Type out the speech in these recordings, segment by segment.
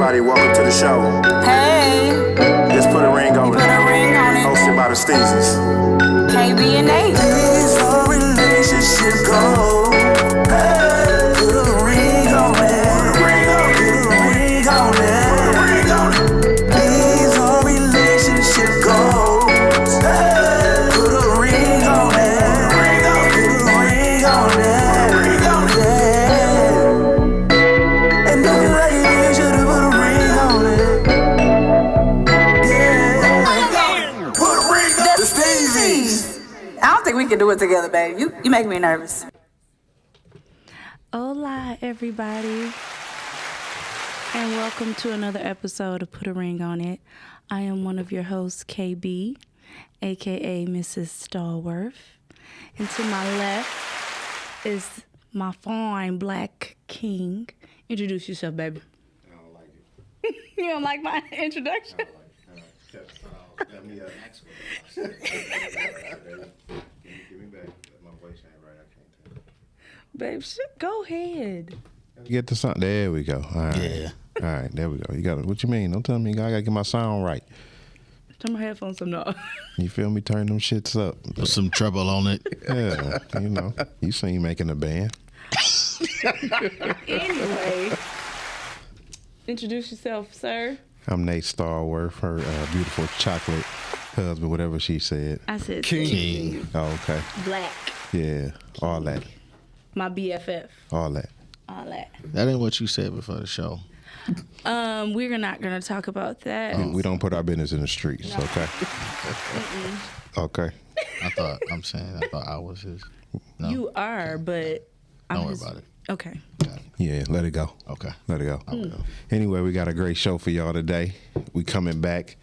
everybody, welcome to the show. Hey, Just put a ring on put it. a ring on it. Hosted by the Steezys. KB and Nate. These are relationship goals. Hey, put a ring on it. Put a ring on it. Put a ring on it. Put a ring on it. These are relationship goals. Hey, put a ring on it. Put a ring on it. Put a ring on it. Put a ring on it. Yeah. And if you like it, you should put a ring on it. Yeah. Put a ring on the Steezys. I don't think we can do it together, babe. You make me nervous. Hola, everybody, and welcome to another episode of Put a Ring on It. I am one of your hosts, KB, aka Mrs. Stallworth, and to my left is my fine black king. Introduce yourself, baby. I don't like it. You don't like my introduction? I don't like it. Give me back. My voice ain't right. I can't tell. Babe, go ahead. Get to something. There we go. All right. Yeah. All right. There we go. You got it. What you mean? Don't tell me I gotta get my sound right. Turn my headphones up now. You feel me? Turn them shits up. Put some treble on it. Yeah. You know. You seen making a band. Anyway, introduce yourself, sir. I'm Nate Starworth, her beautiful chocolate husband, whatever she said. I said King. Oh, okay. black. Yeah. All that. My BFF. All that. All that. That ain't what you said before the show. We're not gonna talk about that. We don't put our business in the streets, okay? Okay. I thought I was his. No. You are, but Don't worry about it. Okay. Yeah, let it go. Okay. Let it go. Okay. Anyway, we got a great show for y'all today. We coming back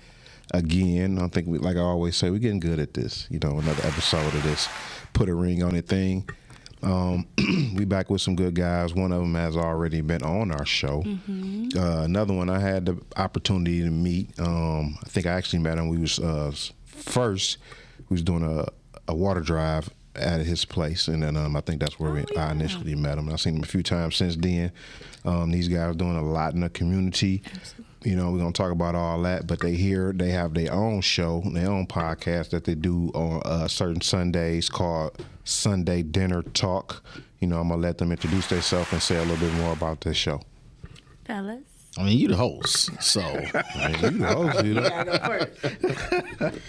again. I think, like I always say, we're getting good at this. You know, another episode of this Put a Ring on It thing. We back with some good guys. One of them has already been on our show. Another one I had the opportunity to meet. I think I actually met him. We was first. We was doing a water drive at his place, and then I think that's where I initially met him. I've seen him a few times since then. These guys are doing a lot in the community. You know, we're gonna talk about all that, but they have their own show, their own podcast that they do on certain Sundays called Sunday Dinner Talk. You know, I'm gonna let them introduce themselves and say a little bit more about this show. Fellas. I mean, you the host, so I mean, you the host, you know. You gotta go first.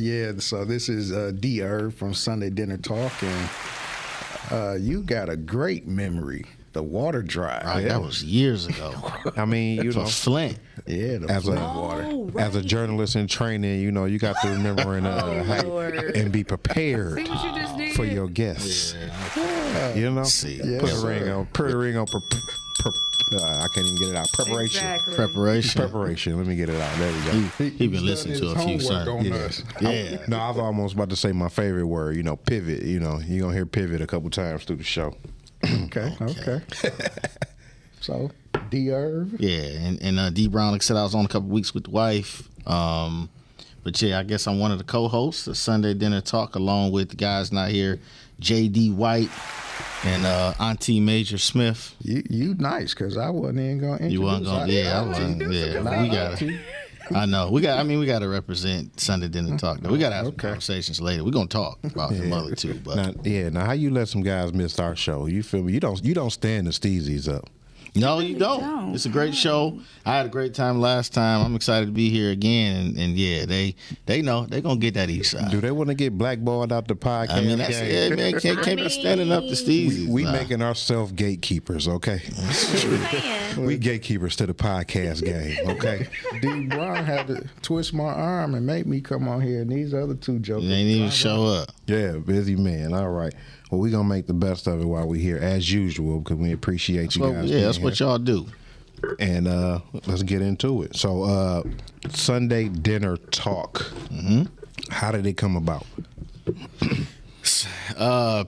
Yeah, so this is Ervin from Sunday Dinner Talk, and you got a great memory. The water drive. that was years ago. I mean, you For know, Flint. Yeah, the as a water. as a journalist in training, you know, you got to remember Lord. and be prepared See what you just did? for your guests. You know, See, put a ring on. Put a ring on. I can't even get it out. Preparation. Exactly. Preparation. Preparation. Let me get it out. There we go. He been listening to a few sermons. Yeah. No, I was almost about to say my favorite word. You know, pivot. You know, you're gonna hear pivot a couple times through the show. Okay. So, Ervin. Yeah, and D Brown, like I said, I was on a couple weeks with the wife. But yeah, I guess I'm one of the co-hosts of Sunday Dinner Talk, along with the guys not here, JD White and Auntie Major Smith. You nice, because I wasn't even going to introduce You wasn't gonna, I wasn't. Yeah, we gotta. I know. We gotta represent Sunday Dinner Talk. We gotta have some conversations later. We're gonna talk about some other two. But now how you let some guys miss our show? You feel me? You don't stand the Steezys up. no, you don't. It's a great show. I had a great time last time. I'm excited to be here again. And yeah, they know they're gonna get that east side. Do they want to get blackballed out the podcast? I mean, that's it, man. Can't be standing up to Steezys. We making ourselves gatekeepers, okay? We gatekeepers to the podcast game, okay? D Brown had to twist my arm and make me come on here, and these other two jokers. They didn't even show up. Yeah, busy man. All right. Well, we're going to make the best of it while we're here, as usual, because we appreciate you guys. Yeah, that's what y'all do. And let's get into it. So, Sunday Dinner Talk. Mm-hmm. How did it come about?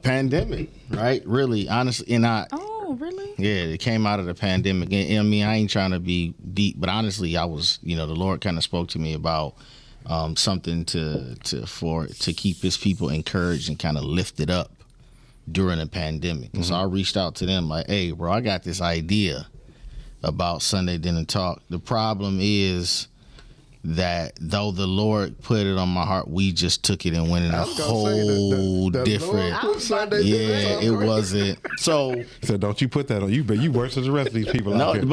Pandemic, right? Really, honestly, and Oh, really? yeah, it came out of the pandemic. And I mean, I ain't trying to be deep, but honestly, I was, the Lord kind of spoke to me about something to keep His people encouraged and kind of lifted up during the pandemic. And so I reached out to them like, hey, bro, I got this idea about Sunday Dinner Talk. The problem is that though the Lord put it on my heart, we just took it and went in a whole different. Yeah, it wasn't. So don't you put that on you, but you worse than the rest of these people out here.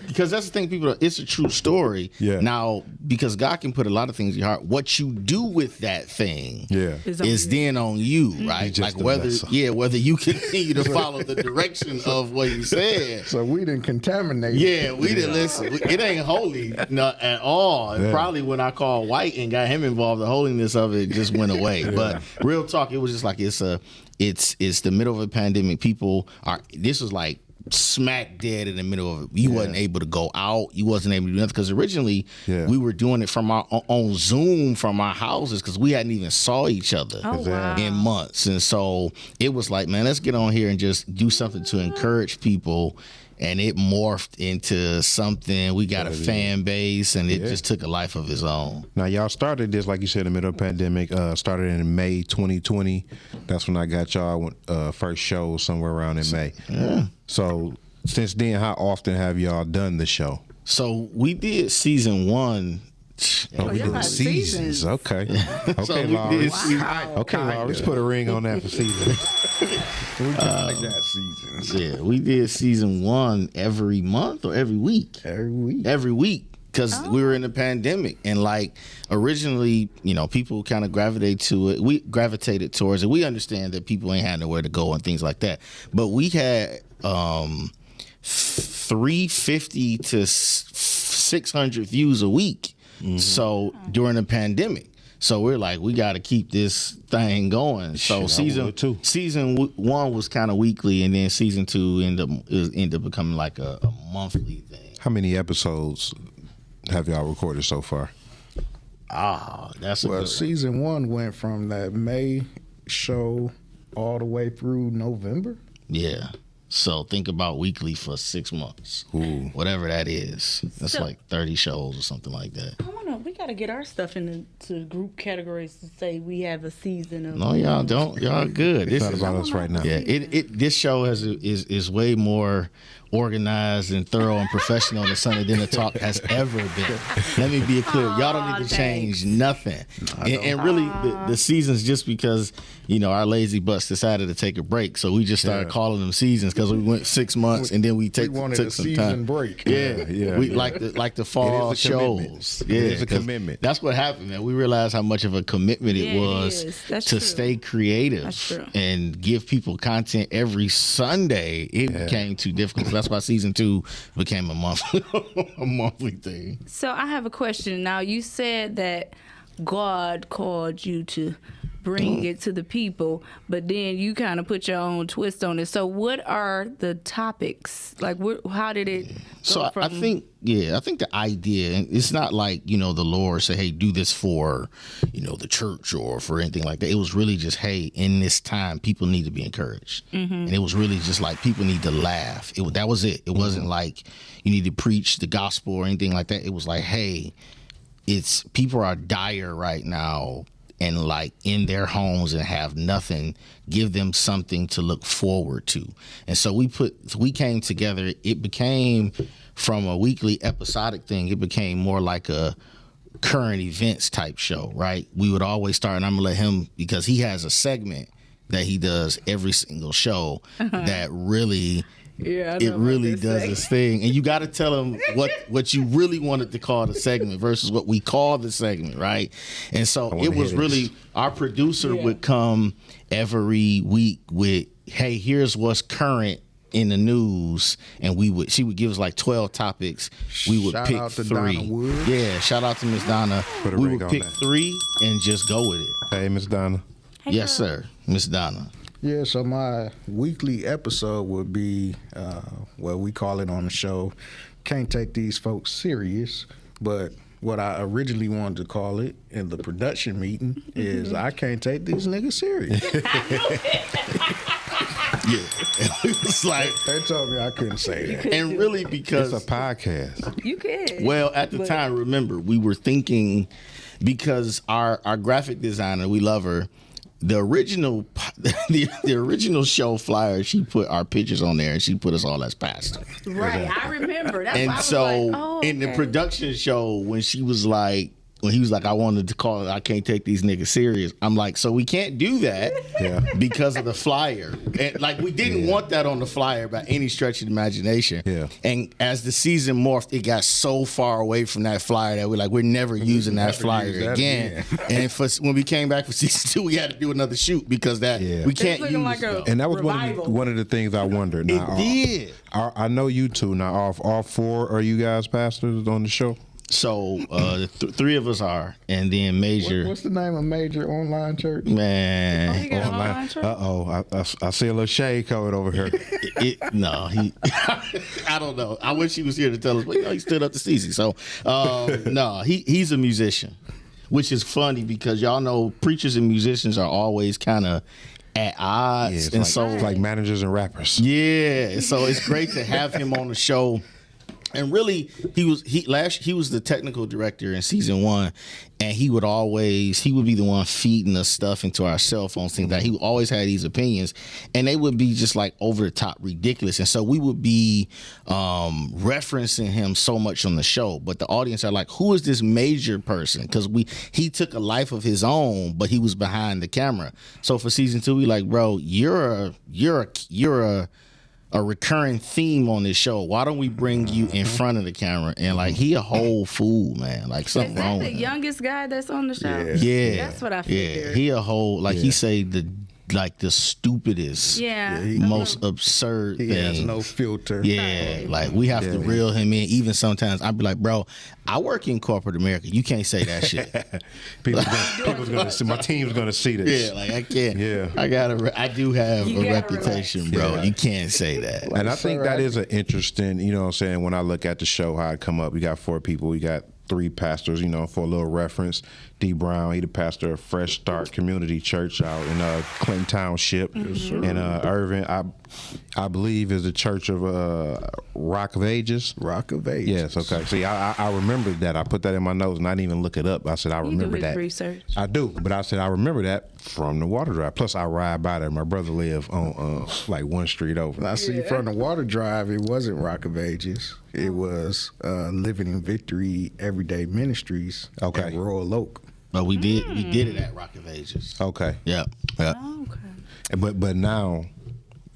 Because that's the thing, people. It's a true story. Yeah. Now, because God can put a lot of things in your heart, what you do with that thing, is then on you, right? Like whether you continue to follow the direction of what He said. So we didn't contaminate. Yeah, we didn't listen. It ain't holy at all. Yeah. Probably when I called White and got him involved, the holiness of it just went away. Yeah. But real talk, it was just like it's the middle of a pandemic. This was like smack dead in the middle of it. You wasn't able to go out. You wasn't able to do nothing because originally we were doing it from our on Zoom from our houses because we hadn't even saw each other in months. And so it was like, man, let's get on here and just do something to encourage people. And it morphed into something. We got a fan base, and it just took a life of its own. Now, y'all started this, like you said, in the middle of the pandemic. Started in May 2020. That's when I got y'all first show somewhere around in May. Yeah. So since then, how often have y'all done the show? So we did season 1. We did seasons. Okay. Okay, So Laurie. Wow. Okay, Laurie. Let's put a ring on that for seasons. We kind of got seasons. Yeah, we did season 1 every month or every week. Every week. Because we were in the pandemic. And like originally, people kind of gravitated to it. We gravitated towards it. We understand that people ain't had nowhere to go and things like that. But we had 350 to 600 views a week. Mm-hmm. So during the pandemic. So we're like, we got to keep this thing going. So season 1 was kind of weekly, and then season 2 ended up becoming like a monthly thing. How many episodes have y'all recorded so far? That's a good one. Season 1 went from that May show all the way through November. Yeah. So think about weekly for 6 months. Ooh. Whatever that is. That's like 30 shows or something like that. We got to get our stuff into group categories to say we have a season of. No, y'all don't. Y'all good. It's not about us right now. Yeah, this show is way more organized and thorough and professional than Sunday Dinner Talk has ever been. Let me be clear. Y'all don't need to change nothing. And really, the seasons just because, our lazy butts decided to take a break. So we just started calling them seasons because we went 6 months and then we took a some season time. break. Yeah. We like the fall shows. Yeah, it is a commitment. That's what happened, man. We realized how much of a commitment it was to stay creative and give people content every Sunday. It became too difficult. So that's why season 2 became a monthly thing. So I have a question. Now, you said that God called you to bring it to the people, but then you kind of put your own twist on it. So what are the topics? Like, how did it go So from... I think the idea, and it's not like, the Lord say, hey, do this for, the church or for anything like that. It was really just, hey, in this time, people need to be encouraged. Mm-hmm. And it was really just like, people need to laugh. That was it. It wasn't like you need to preach the gospel or anything like that. It was like, hey, people are dire right now and like in their homes and have nothing. Give them something to look forward to. And so we came together. It became from a weekly episodic thing. It became more like a current events type show, right? We would always start, and I'm gonna let him, because he has a segment that he does every single show that really does this thing. And you got to tell them what you really wanted to call the segment versus what we call the segment, right? And so it was really, our producer would come every week with, hey, here's what's current in the news, and she would give us like 12 topics. We would pick out to 3. Donna Wood. Yeah, shout out to Miss Donna. We would pick 3 and just go with it. Hey, Miss Donna. Hey, yes, sir. Miss Donna. Yeah, so my weekly episode would be, we call it on the show, Can't Take These Folks Serious, but what I originally wanted to call it in the production meeting is I Can't Take These Niggas Serious. Yeah. It's like, they told me I couldn't say that. And really because it's a podcast. You could. Well, at the time, remember, we were thinking, because our graphic designer, we love her, the original the original show flyer, she put our pictures on there and she put us all as pastors. Right, I remember. That's why I And was so like, oh, in the okay. production show, when he was like, I wanted to call it, I can't take these niggas serious. I'm like, so we can't do that because of the flyer. And like, we didn't want that on the flyer by any stretch of the imagination. Yeah. And as the season morphed, it got so far away from that flyer that we're never using that flyer use that again. And when we came back for season 2, we had to do another shoot because we can't looking use like a- that. And that was Revival. one of the things I wondered. Now, It did. I know you two. Now, all 4 are you guys pastors on the show? So the 3 of us are, and then Major. What's the name of major online church? Man, He got an online church? I see a little shade coming over here. I don't know. I wish he was here to tell us, but he stood up to Steezy. So, no, he's a musician, which is funny because y'all know preachers and musicians are always kind of at odds, It's like managers and rappers. yeah. So it's great to have him on the show. And really, he was the technical director in season 1, and he would be the one feeding us stuff into our cell phones, things that he always had these opinions, and they would be just like over the top ridiculous. And so we would be referencing him so much on the show, but the audience are like, who is this major person? Because he took a life of his own, but he was behind the camera. So for season 2, we like, bro, you're a recurring theme on this show. Why don't we bring you in front of the camera? And like, he a whole fool, man. Like, something Is that wrong the with him. youngest guy that's on the show? Yeah, That's what I figured. He a whole, like, he say the stupidest, Yeah. most absurd He thing. has no filter. Yeah, like we have to reel him in. Even sometimes I'd be like, bro, I work in corporate America. You can't say that shit. People's gonna see. My team's gonna see this. Yeah, like I can't. Yeah. I do have You a gotta reputation, bro. Yeah. You can't say that. And I think that is an interesting, you know what I'm saying, when I look at the show, how it come up. We got 4 people. We got 3 pastors, for a little reference. D. Brown, he the pastor of Fresh Start Community Church out in Clinton Township. And Ervin, I believe, is the Church of Rock of Ages. Rock of Ages. Yes, okay. See, I remembered that. I put that in my notes and I didn't even look it up. I said, I You do remember his that. research. I do, but I said, I remember that from the water drive. Plus, I ride by there. My brother lived on like 1 street over. I see from the water drive, it wasn't Rock of Ages. It was Living in Victory Everyday Ministries Okay. at Royal Oak. But we did it at Rock of Ages. Okay. Yeah. Oh, okay. But now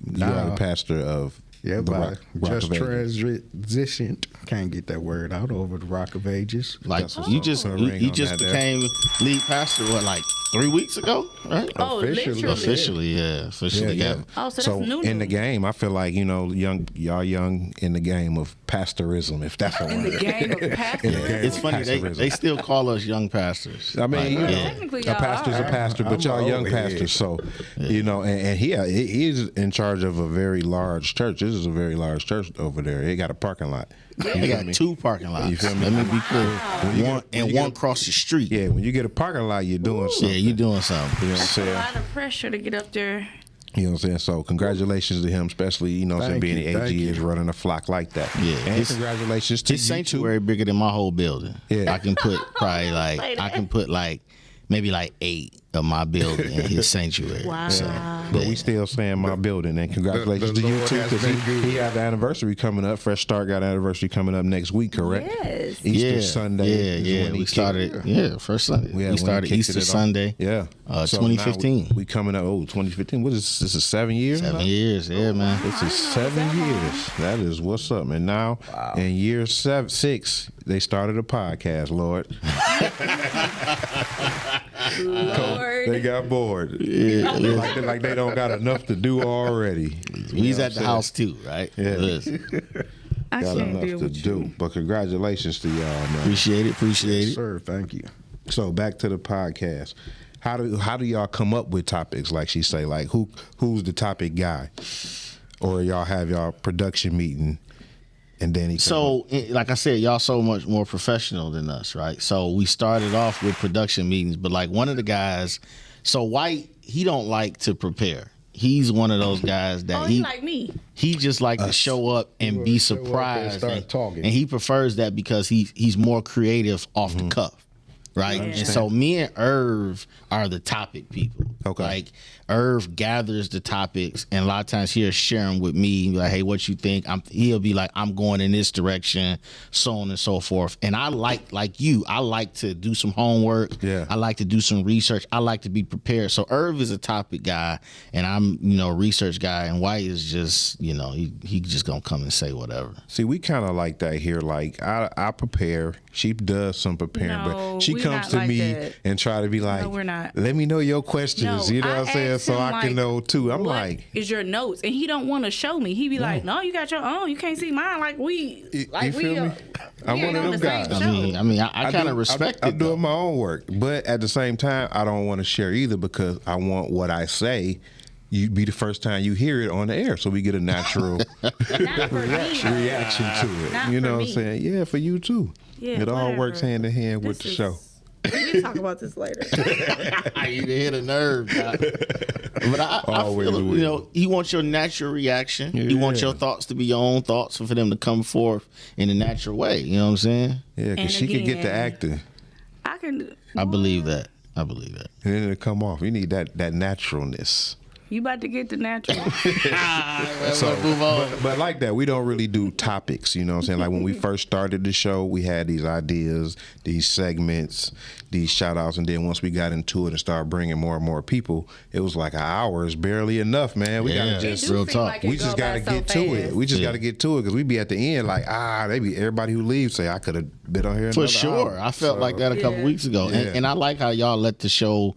you are the pastor of Yeah, the but Rock just of Ages. transitioned. Can't get that word out over the Rock of Ages. Like That's what's you up. just Put a you, ring you on just that there. became lead pastor like 3 weeks ago, right? Oh, Officially. literally. Officially, Yeah. yeah. Oh, so that's new. in the game, I feel like y'all young in the game of pastorism, if that's a word. In the game of pastor. In the game It's of funny pastorism. they still call us young pastors. I mean, Technically, a y'all pastor's a are. pastor, but I'm y'all young old head. pastors. So, and he's in charge of a very large church. This is a very large church over there. It got a parking lot. They got 2 parking lots. You feel me? Let me be clear. One when you one get- across the street. Yeah, when you get a parking lot, you're doing something. Yeah, you doing something. You know what I'm A saying? lot of pressure to get up there. You know what I'm saying? So congratulations to him, especially, Thank being you, the thank AG you. is running a flock like that. Yeah. And congratulations to His you sanctuary bigger than my whole building. Yeah. I can put probably maybe 8 of my building in his sanctuary. Wow. So, But we still saying my building. And congratulations the to you Lord too, has because been good. he got the anniversary coming up. Fresh Start got an anniversary coming up next week, correct? Yes. Easter Sunday. is Yeah, when he we started. Yeah, first Sunday. when we he started kicked Easter it off. Sunday. Yeah. So now 2015. we coming up. 2015. What is this? Is 7 years? 7 now? years. Yeah, man. This is 7 years. That is what's up. And now in year 6, they started a podcast, Lord. Lord. They got bored. Yeah, like they don't got enough to do already. We's at the house too, right? Yeah. Listen, I Got can't enough deal to with do. you. But congratulations to y'all, man. appreciate it. Sir, thank you. So back to the podcast. How do y'all come up with topics? Like she say, like who's the topic guy, or y'all have y'all production meeting, and then he come up? So, like I said, y'all so much more professional than us, right? So we started off with production meetings, but like one of the guys, so White, he don't like to prepare. He's one of those guys that Oh, he like me. he just like to show up and be show up and surprised, start talking. and he prefers that because he's more creative off the cuff. right? Yeah. And so me and Irv are the topic people. Okay. Like Irv gathers the topics, and a lot of times he'll share them with me. Like, hey, what you think? He'll be like, I'm going in this direction, so on and so forth. And I like you, I like to do some homework. Yeah. I like to do some research. I like to be prepared. So Irv is a topic guy, and I'm a research guy. And White is just he just gonna come and say whatever. See, we kind of like that here. Like I prepare. She does some preparing, No, but she we comes not to like me that. and try to be like, No, we're not. Let me know your questions. No, You know what I'm saying? asked So him, I can know too. I'm what like, is your notes? And he don't want to show me. He be like, no, you got your own. You can't see mine. Like we, you feel me? I'm we one ain't of on them the same guys. show. I mean, I kind of respect it. I'm though. doing my own work, but at the same time, I don't want to share either because I want what I say. You be the first time you hear it on the air, so we get a natural Not for me. reaction to it. Not You for know what I'm me. saying? Yeah, for you too. Yeah, It all whatever. works hand in hand with the This show. is- We can talk about this later. You hit a nerve, guy. But I Always feel will. he wants your natural reaction. He wants Yeah. your thoughts to be your own thoughts, and for them to come forth in a natural way. You know what I'm saying? Yeah, And because she can get to again- acting, I can. I believe that. I believe that. and then it'll come off. You need that naturalness. You about to get the natural. So, but like that, we don't really do topics. You know what I'm saying? Like when we first started the show, we had these ideas, these segments, these shout outs. And then once we got into it and started bringing more and more people, it was like an hour is barely enough, man. We Yeah. got to just, Real talk. we just got to get to it. We just Yeah. got to get to it because we be at the end like, maybe everybody who leaves say, I could have been on here For another sure. hour. I felt like that a couple Yeah. weeks ago. Yeah. And I like how y'all let the show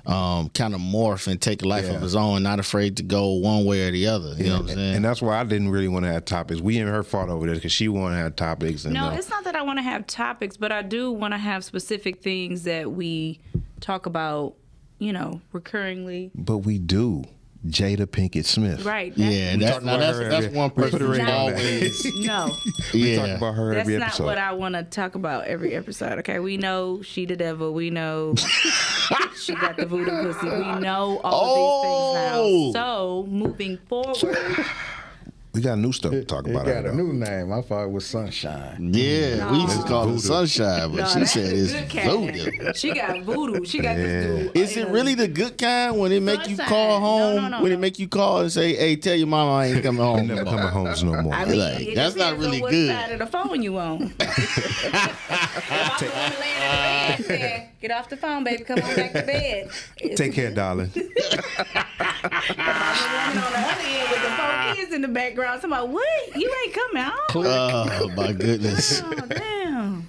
kind of morph and take a life of its own, not afraid to go one way or the other. You know what I'm saying? And that's why I didn't really want to have topics. We and her fought over this because she wanted to have topics. And No, it's not that I want to have topics, but I do want to have specific things that we talk about, recurringly. but we do. Jada Pinkett Smith. Right. Yeah, talk about her that's every- one we put person a ring who on that. always. No, We talk Yeah. about her that's every not episode. what I want to talk about every episode. Okay, we know she the devil. We know she got the voodoo pussy. We know all of these things now. So moving forward, We got new stuff to talk It about. got though. a new name. I thought it was Sunshine. Yeah, we used to No. call it Voodoo. sunshine, but no, she that's said the it's good kind. voodoo. She got voodoo. She got Yeah. this dude. Is it really the good kind when it make you Sunshine. call home? No, when no. it make you call and say, "Hey, tell your mama I ain't coming I'm home." never no coming more." home no more. I mean, Like, it that's not depends really on what good. side of the phone you on. If I'm the one laying in the bed, then get off the phone, baby. Come on back to bed. Take care, darling. I'm the woman on the other end with the 4 kids in the background. Somebody, what? You ain't coming home? Oh my goodness! Oh, damn.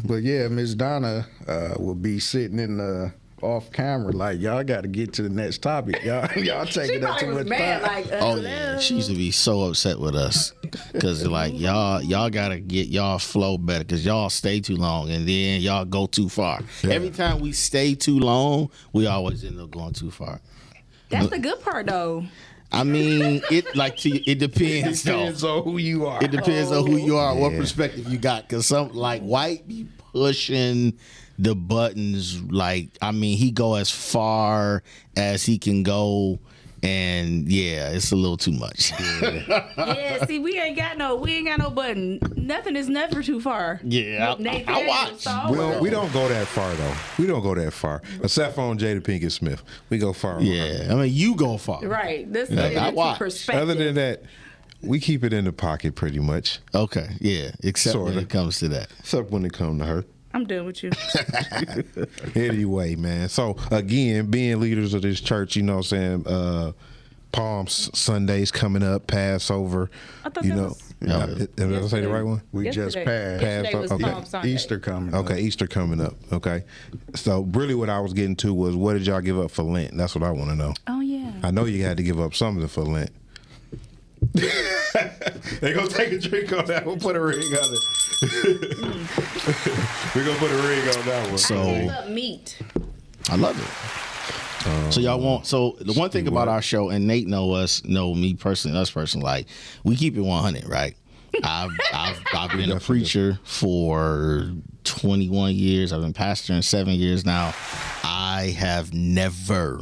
But yeah, Miss Donna will be sitting in the off camera like, y'all got to get to the next topic. Y'all She taking up probably too was much mad, time. like, Oh yeah, she used to be so upset with us because like y'all gotta get y'all flow better because y'all stay too long and then y'all go too far. Every time we stay too long, we always end up going too far. That's the good part, though. I mean, it depends. though. Depends on who you are. It depends on who you are, what perspective you got. Because some like White be pushing the buttons. Like, I mean, he go as far as he can go, and yeah, it's a little too much. Yeah, see, we ain't got no button. Nothing is never too far. Yeah, Nathan I Daniels watch. saw We it. don't go that far though. We don't go that far. Except for on Jada Pinkett Smith, we go far. on her. Yeah, I mean, you go far. Right. This Like, is I watch. perspective. Other than that, we keep it in the pocket pretty much. Okay, yeah, except when Sorta. it comes to that. Except when it comes to her. I'm done with you. Anyway, man. So again, being leaders of this church, you know what I'm saying, Palm Sundays coming up, Passover. I thought you that know, was- did I say the right one? We just passed. Yesterday was Okay. Palm Sunday. Easter coming up. Okay, Easter coming up. Okay, so really, what I was getting to was, what did y'all give up for Lent? That's what I want to know. Oh, yeah. I know you had to give up something for Lent. They gonna take a drink on that. We'll put a ring on it. We're gonna put a ring on that one. So Give up meat. I love it. So y'all want the one thing about our show, and Nate know me personally, us personally, like we keep it 100, right? I've been a preacher for 21 years. I've been pastoring 7 years now. I have never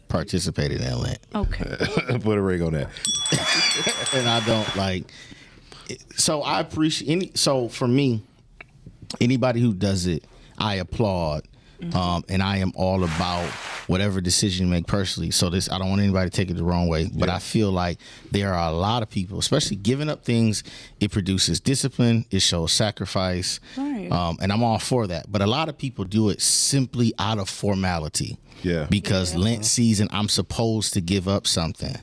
participated in Lent, Okay. Put a ring on that. and I don't like. So I appreciate so for me, anybody who does it, I applaud. And I am all about whatever decision you make personally. So this, I don't want anybody to take it the wrong way, but I feel like there are a lot of people, especially giving up things. It produces discipline. It shows sacrifice. Right. And I'm all for that. But a lot of people do it simply out of formality. Yeah. Because Lent season, I'm supposed to give up something.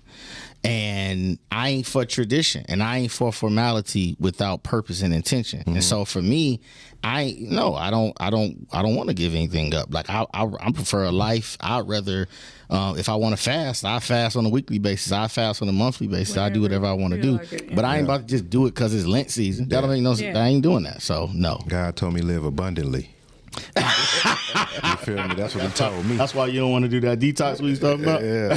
And I ain't for tradition, and I ain't for formality without purpose and intention. And so for me, I don't want to give anything up. Like I prefer a life. I'd rather, if I want to fast, I fast on a weekly basis. I fast on a monthly basis. I do whatever I want to do. Like it, but I ain't about to just do it because it's Lent season. That don't make no sense. I ain't doing that. So no. God told me live abundantly. You feel me? That's what he told me. That's why you don't want to do that detox we was talking about. Yeah.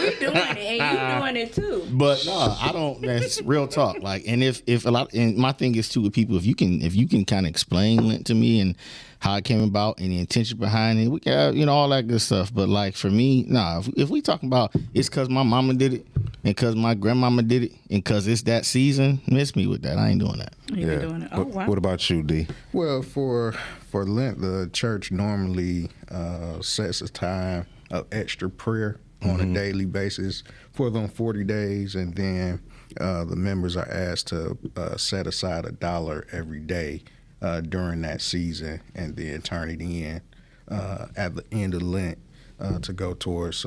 We doing it, and you doing it too. But no, I don't. That's real talk. Like, and if a lot, and my thing is too with people, if you can kind of explain Lent to me and how it came about and the intention behind it, we got all that good stuff. But like for me, nah. If we talking about it's because my mama did it and because my grandmama did it and because it's that season, miss me with that. I ain't doing that. You been doing it. Oh wow. What about you, D? Well, for Lent, the church normally sets a time of extra prayer on a daily basis for them 40 days, and then the members are asked to set aside $1 every day during that season, and then turn it in at the end of Lent to go towards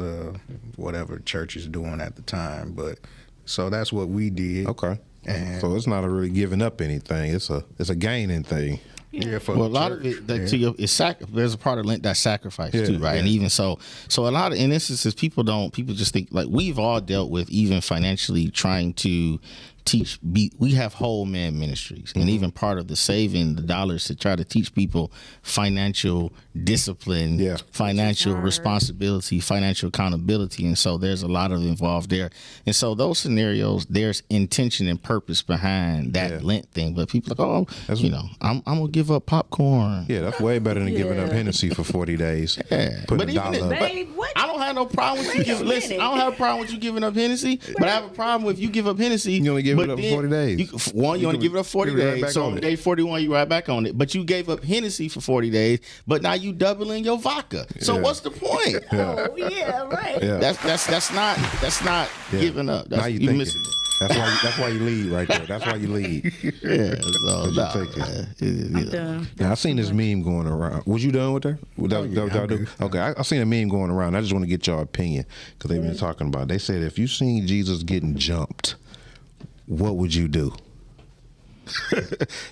whatever church is doing at the time. But so that's what we did. Okay. And So it's not a really giving up anything. It's a gaining thing. yeah, for Well, a the lot of church, it, there's a part of Lent that's sacrifice too, right? yeah. And even so a lot of in instances, people just think like we've all dealt with even financially trying to teach. We have whole man ministries, and even part of the saving the dollars to try to teach people financial discipline, financial responsibility, financial accountability, and so there's a lot of involved there. And so those scenarios, there's intention and purpose behind that Lent thing. But people are like, I'm gonna give up popcorn. Yeah, that's way better than giving up Hennessy for 40 days. Yeah. Putting But $1 even up. Babe, what? I don't have no problem with you Wait a giving. Listen, minute. I don't have a problem with you giving up Hennessy, but I have a problem with you give up Hennessy. You only give it but up for then 40 days. You only give it up 40 give it right days. back So on on it. day 41, you right back on it. But you gave up Hennessy for 40 days, but now you doubling your vodka. So Yeah. what's the point? Oh yeah, right. Yeah. That's not Yeah. giving up. That's Now you you thinking. missing it. That's why you lead right there. That's why you lead. Yeah. So, nah, take it. man. Done. Now I seen this meme going around. Was you done with that? That yeah, what y'all I'm do? good. Okay, I seen a meme going around. I just want to get your opinion because they've been talking about it. They said if you seen Jesus getting jumped, what would you do?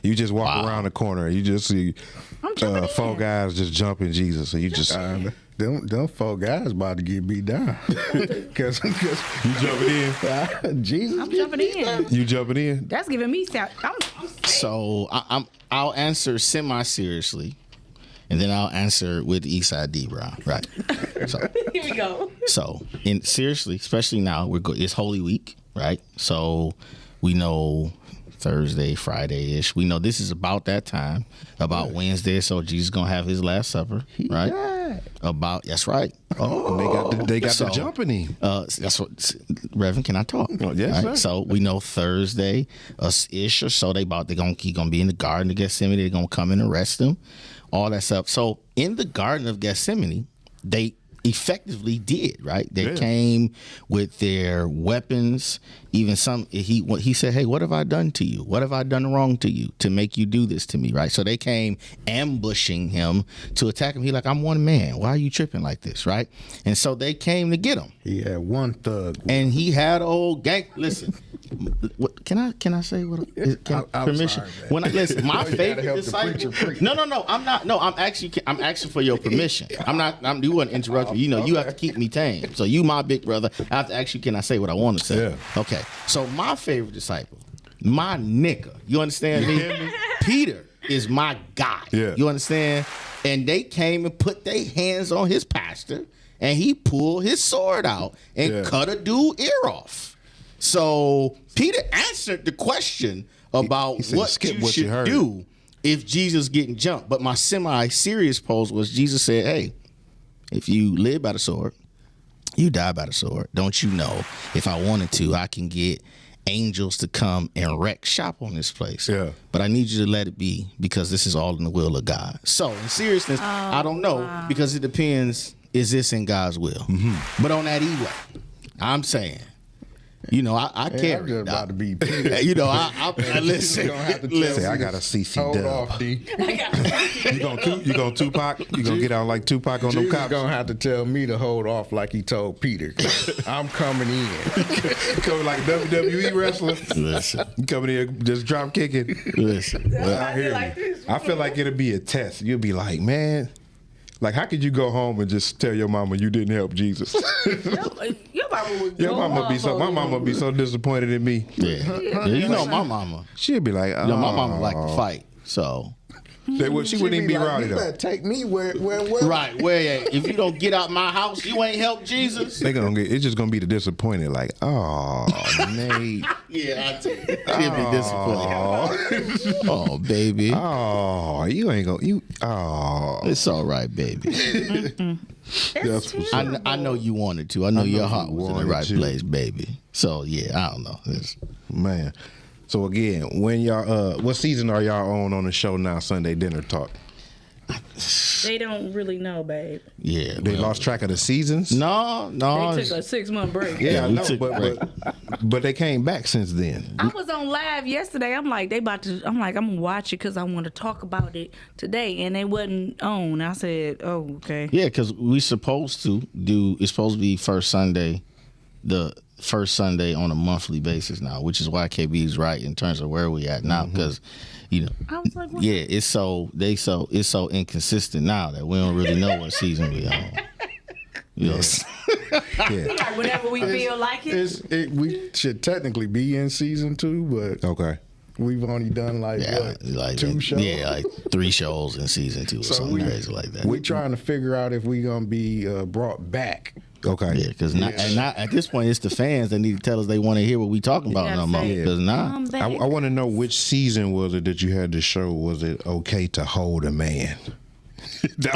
You just walk around the corner. You just see four guys just jumping Jesus, and you just them four guys about to get beat down. Cause you jumping in. Jesus, I'm jumping in. You jumping in. That's giving me sound. So I'll answer semi-seriously, and then I'll answer with Eastside D Brown. Right. So Here we go. seriously, especially now, it's Holy Week, right? So we know Thursday, Friday-ish. We know this is about that time, about Wednesday. So Jesus gonna have his Last Supper, right? That's right. Oh, they got the jumping in. That's what Reverend. Can I talk? Yes, sir. So we know Thursday ish or so he gonna be in the Garden of Gethsemane. They're gonna come and arrest him, all that stuff. So in the Garden of Gethsemane, they effectively did, right? They came with their weapons. Even he said, "Hey, what have I done to you? What have I done wrong to you to make you do this to me?" Right? So they came ambushing him to attack him. He like, "I'm one man. Why are you tripping like this?" Right? And so they came to get him. he had one thug. And he had a whole gang. Listen, what, can I say what? I'm Permission? sorry, man. When I listen, my You gotta favorite help the disciple. preacher preach. No, I'm not. No, I'm asking for your permission. I'm not. You wouldn't interrupt me. You know, you have to keep me tame. So you, my big brother, I have to ask you. Can I say what I want to say? Yeah. Okay. So my favorite disciple, my nigga. You understand me? Peter is my guy. Yeah. You understand? And they came and put their hands on his pastor, and he pulled his sword out and cut a dude ear off. So Peter answered the question about He said, what "Skip you what you should heard." do if Jesus getting jumped. But my semi-serious pose was Jesus said, "Hey, if you live by the sword, you die by the sword. Don't you know if I wanted to, I can get angels to come and wreck shop on this place. Yeah. But I need you to let it be because this is all in the will of God. So, in seriousness, I don't know because it depends, is this in God's will? But on that E-way, I'm saying, I I'm carry just it. about to be I listen. gonna have to tell Listen. Say, I got a CC Hold dub. off, D. You gonna Tupac? You gonna get out like Tupac on them Jesus cops? gonna have to tell me to hold off like he told Peter. 'Cause I'm coming in. Coming like a WWE wrestler. Listen. You coming in just drop kicking. Listen. I hear you. I feel like it'll be a test. You'll be like, man, like how could you go home and just tell your mama you didn't help Jesus? Your mama would Your go mama be off so. on My you. mama be so disappointed in me. Yeah. You know my mama. She'd be like, oh. My mama like to fight. So. She wouldn't even be like, rowdy you though. better take me where. Right, where if you don't get out my house, you ain't help Jesus. They gonna get. It's just gonna be the disappointed. Like, oh, Nate. Yeah, I tell you, he'll be disappointed. Oh, baby, Oh, you ain't gonna. You. Oh. it's all right, baby. That's what's up. I know you wanted to. I know your you heart was in the wanted right to. place, baby. So yeah, I don't know. Man. So again, when y'all what season are y'all on the show now? Sunday Dinner Talk. They don't really know, babe. Yeah, They lost track of the seasons. No, They took a 6-month break. Yeah, I we know, took a but they came back since then. I was on live yesterday. I'm like, I'm gonna watch it because I want to talk about it today, and they wasn't on. I said, oh, okay. Yeah, because we supposed to do. It's supposed to be the first Sunday on a monthly basis now, which is why KB is right in terms of where we at now. Because I was like, what? yeah, it's so inconsistent now that we don't really know what season we on. Yeah. Like whenever we feel like it. We should technically be in season 2, but Okay. we've only done like what, 2 shows. Yeah, like 3 shows in season 2 or something crazy like that. We trying to figure out if we gonna be brought back. Okay. Yeah, because not at this point, it's the fans that need to tell us they want to hear what we talking about gotta no more. say, Because I want to know which season was it that you had to show. Was it okay to hold a man? that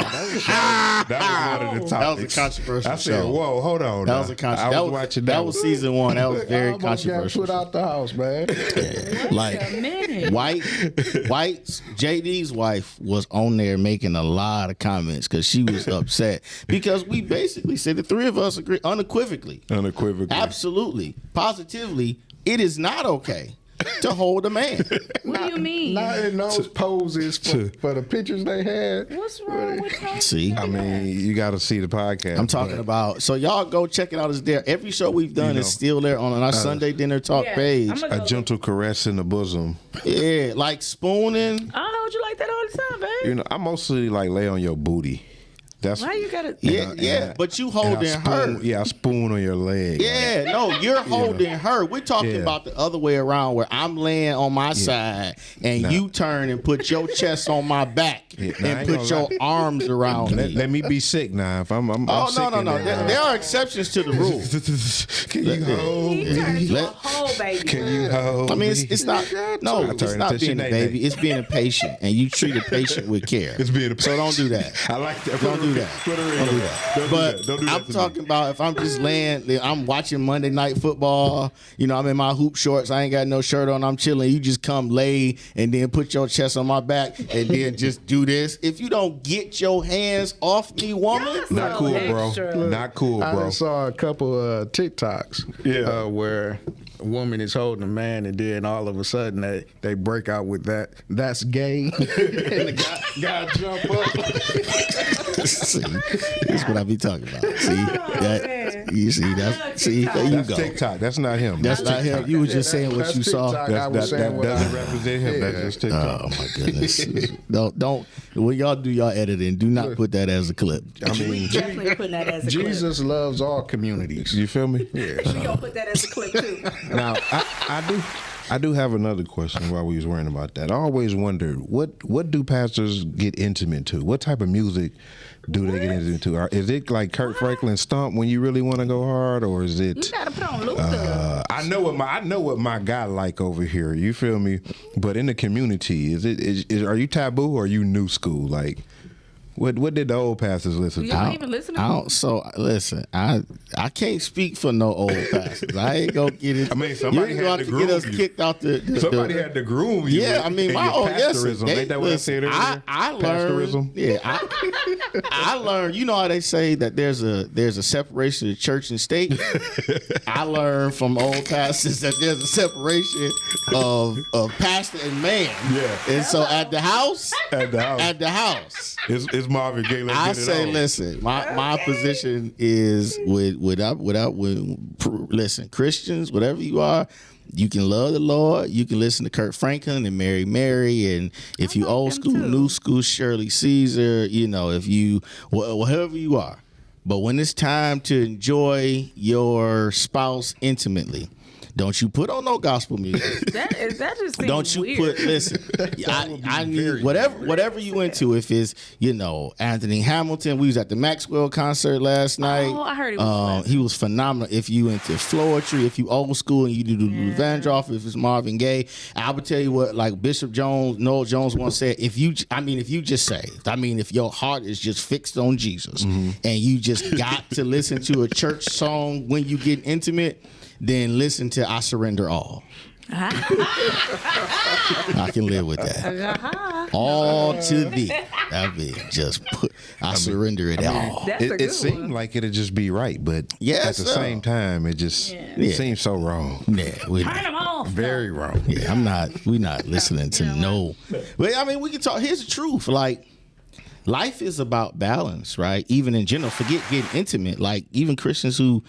was one of the topics. That was a controversial I said, show. "Whoa, hold on." That now. was a controversial. I was watching that. That was season 1. That was very I almost got controversial. put out the house, man. Like A minute. White's JD's wife was on there making a lot of comments because she was upset because we basically said the 3 of us agree unequivocally, absolutely, positively, it is not okay to hold a man. What do you mean? Not in those poses for the pictures they had. What's wrong with her? See, I mean, you got to see the podcast. I'm talking about. So y'all go check it out. It's there. Every show we've done is still there on our Sunday Dinner Talk Yeah, page. I'm gonna a go gentle caress in the bosom. Yeah, like spooning. I hold you like that all the time, babe. You know, I mostly like lay on your booty. That's Why you gotta? Yeah, but you and I holding her. spoon- Yeah, I spoon on your leg. Yeah, no, you're holding her. We're talking Yeah. about the other way around where I'm laying on my side and you turn and put your chest on my back Yeah, nah, I and ain't put gonna your lie. arms around me. Let me be sick now. If I'm Oh, sick no. in there. There are exceptions to the rule. Can you hold He turned me? into a Let- whole baby. Can you hold I mean, me? it's not. No, I it's turn not into being a Sinead. baby. It's being a patient, and you treat a patient with care. It's being a So don't do that. I like that. Don't do that. Put her in. Don't do that. Don't do But that. Don't do that I'm to me. talking about if I'm just laying, I'm watching Monday Night Football. I'm in my hoop shorts. I ain't got no shirt on. I'm chilling. You just come lay and then put your chest on my back and then just do this. If you don't get your hands off me, woman. Not cool, bro. Extra. Not cool, I bro. just saw a couple TikToks where a woman is holding a man and then all of a sudden they break out with that's gay. And the guy jump up. See, this is what I be talking about. See, you see that? See, there you That's go. TikTok. That's not him. That's not him. You was just saying what That's you saw. TikTok. I was That saying what doesn't I- represent him. That's just TikTok. Oh my goodness! don't when y'all do y'all editing, do not put that as a clip. I mean, Definitely putting that as a clip. Jesus loves all communities. you feel me? We gonna put that as a clip too. Now, I do have another question while we was worrying about that. I always wondered what do pastors get intimate to? What type of music do they get intimate to? Is it like Kurt Franklin Stomp when you really want to go hard, or is You it? gotta put on Luther. I know what my guy like over here. You feel me? But in the community, are you taboo or are you new school? Like, What did the old pastors listen You to? don't even listen to I them. don't. So listen, I can't speak for no old pastors. I ain't gonna get it. I mean, somebody you had to get groom us you. kicked out the Somebody had to groom you. Yeah, I mean, in my your old pastorism. yes. Ain't that what I said earlier? I learned. Pastorism. Yeah, I learned. You know how they say that there's a separation of church and state. I learned from old pastors that there's a separation of pastor and man. Yeah. And so at the house, It's Marvin Gaye. Let's I get it say, on. listen, my position is listen, Christians, whatever you are, you can love the Lord. You can listen to Kurt Franklin and Mary Mary, and if you old school, new school, Shirley Caesar, if you whatever you are. But when it's time to enjoy your spouse intimately, don't you put on no gospel music. That just seems Don't you weird. Listen, I need whatever you into. If it's Anthony Hamilton, we was at the Maxwell concert last night. Oh, I heard he was phenomenal. If you into floetry, if you old school and you do the Vandroff, if it's Marvin Gaye, I would tell you what, like Bishop Noel Jones once said, if you just saved, if your heart is just fixed on Jesus and you just got to listen to a church song when you get intimate, then listen to I Surrender All. I can live with that. All to thee. I mean, I surrender it all. That's a good It seemed one. like it'd just be right, but Yes, at the sir. same time, it just seems so wrong. Yeah, Turn them off. Very wrong. yeah, we're not listening to no. But we can talk. Here's the truth. Like, life is about balance, right? Even in general, forget getting intimate. Like, even Christians who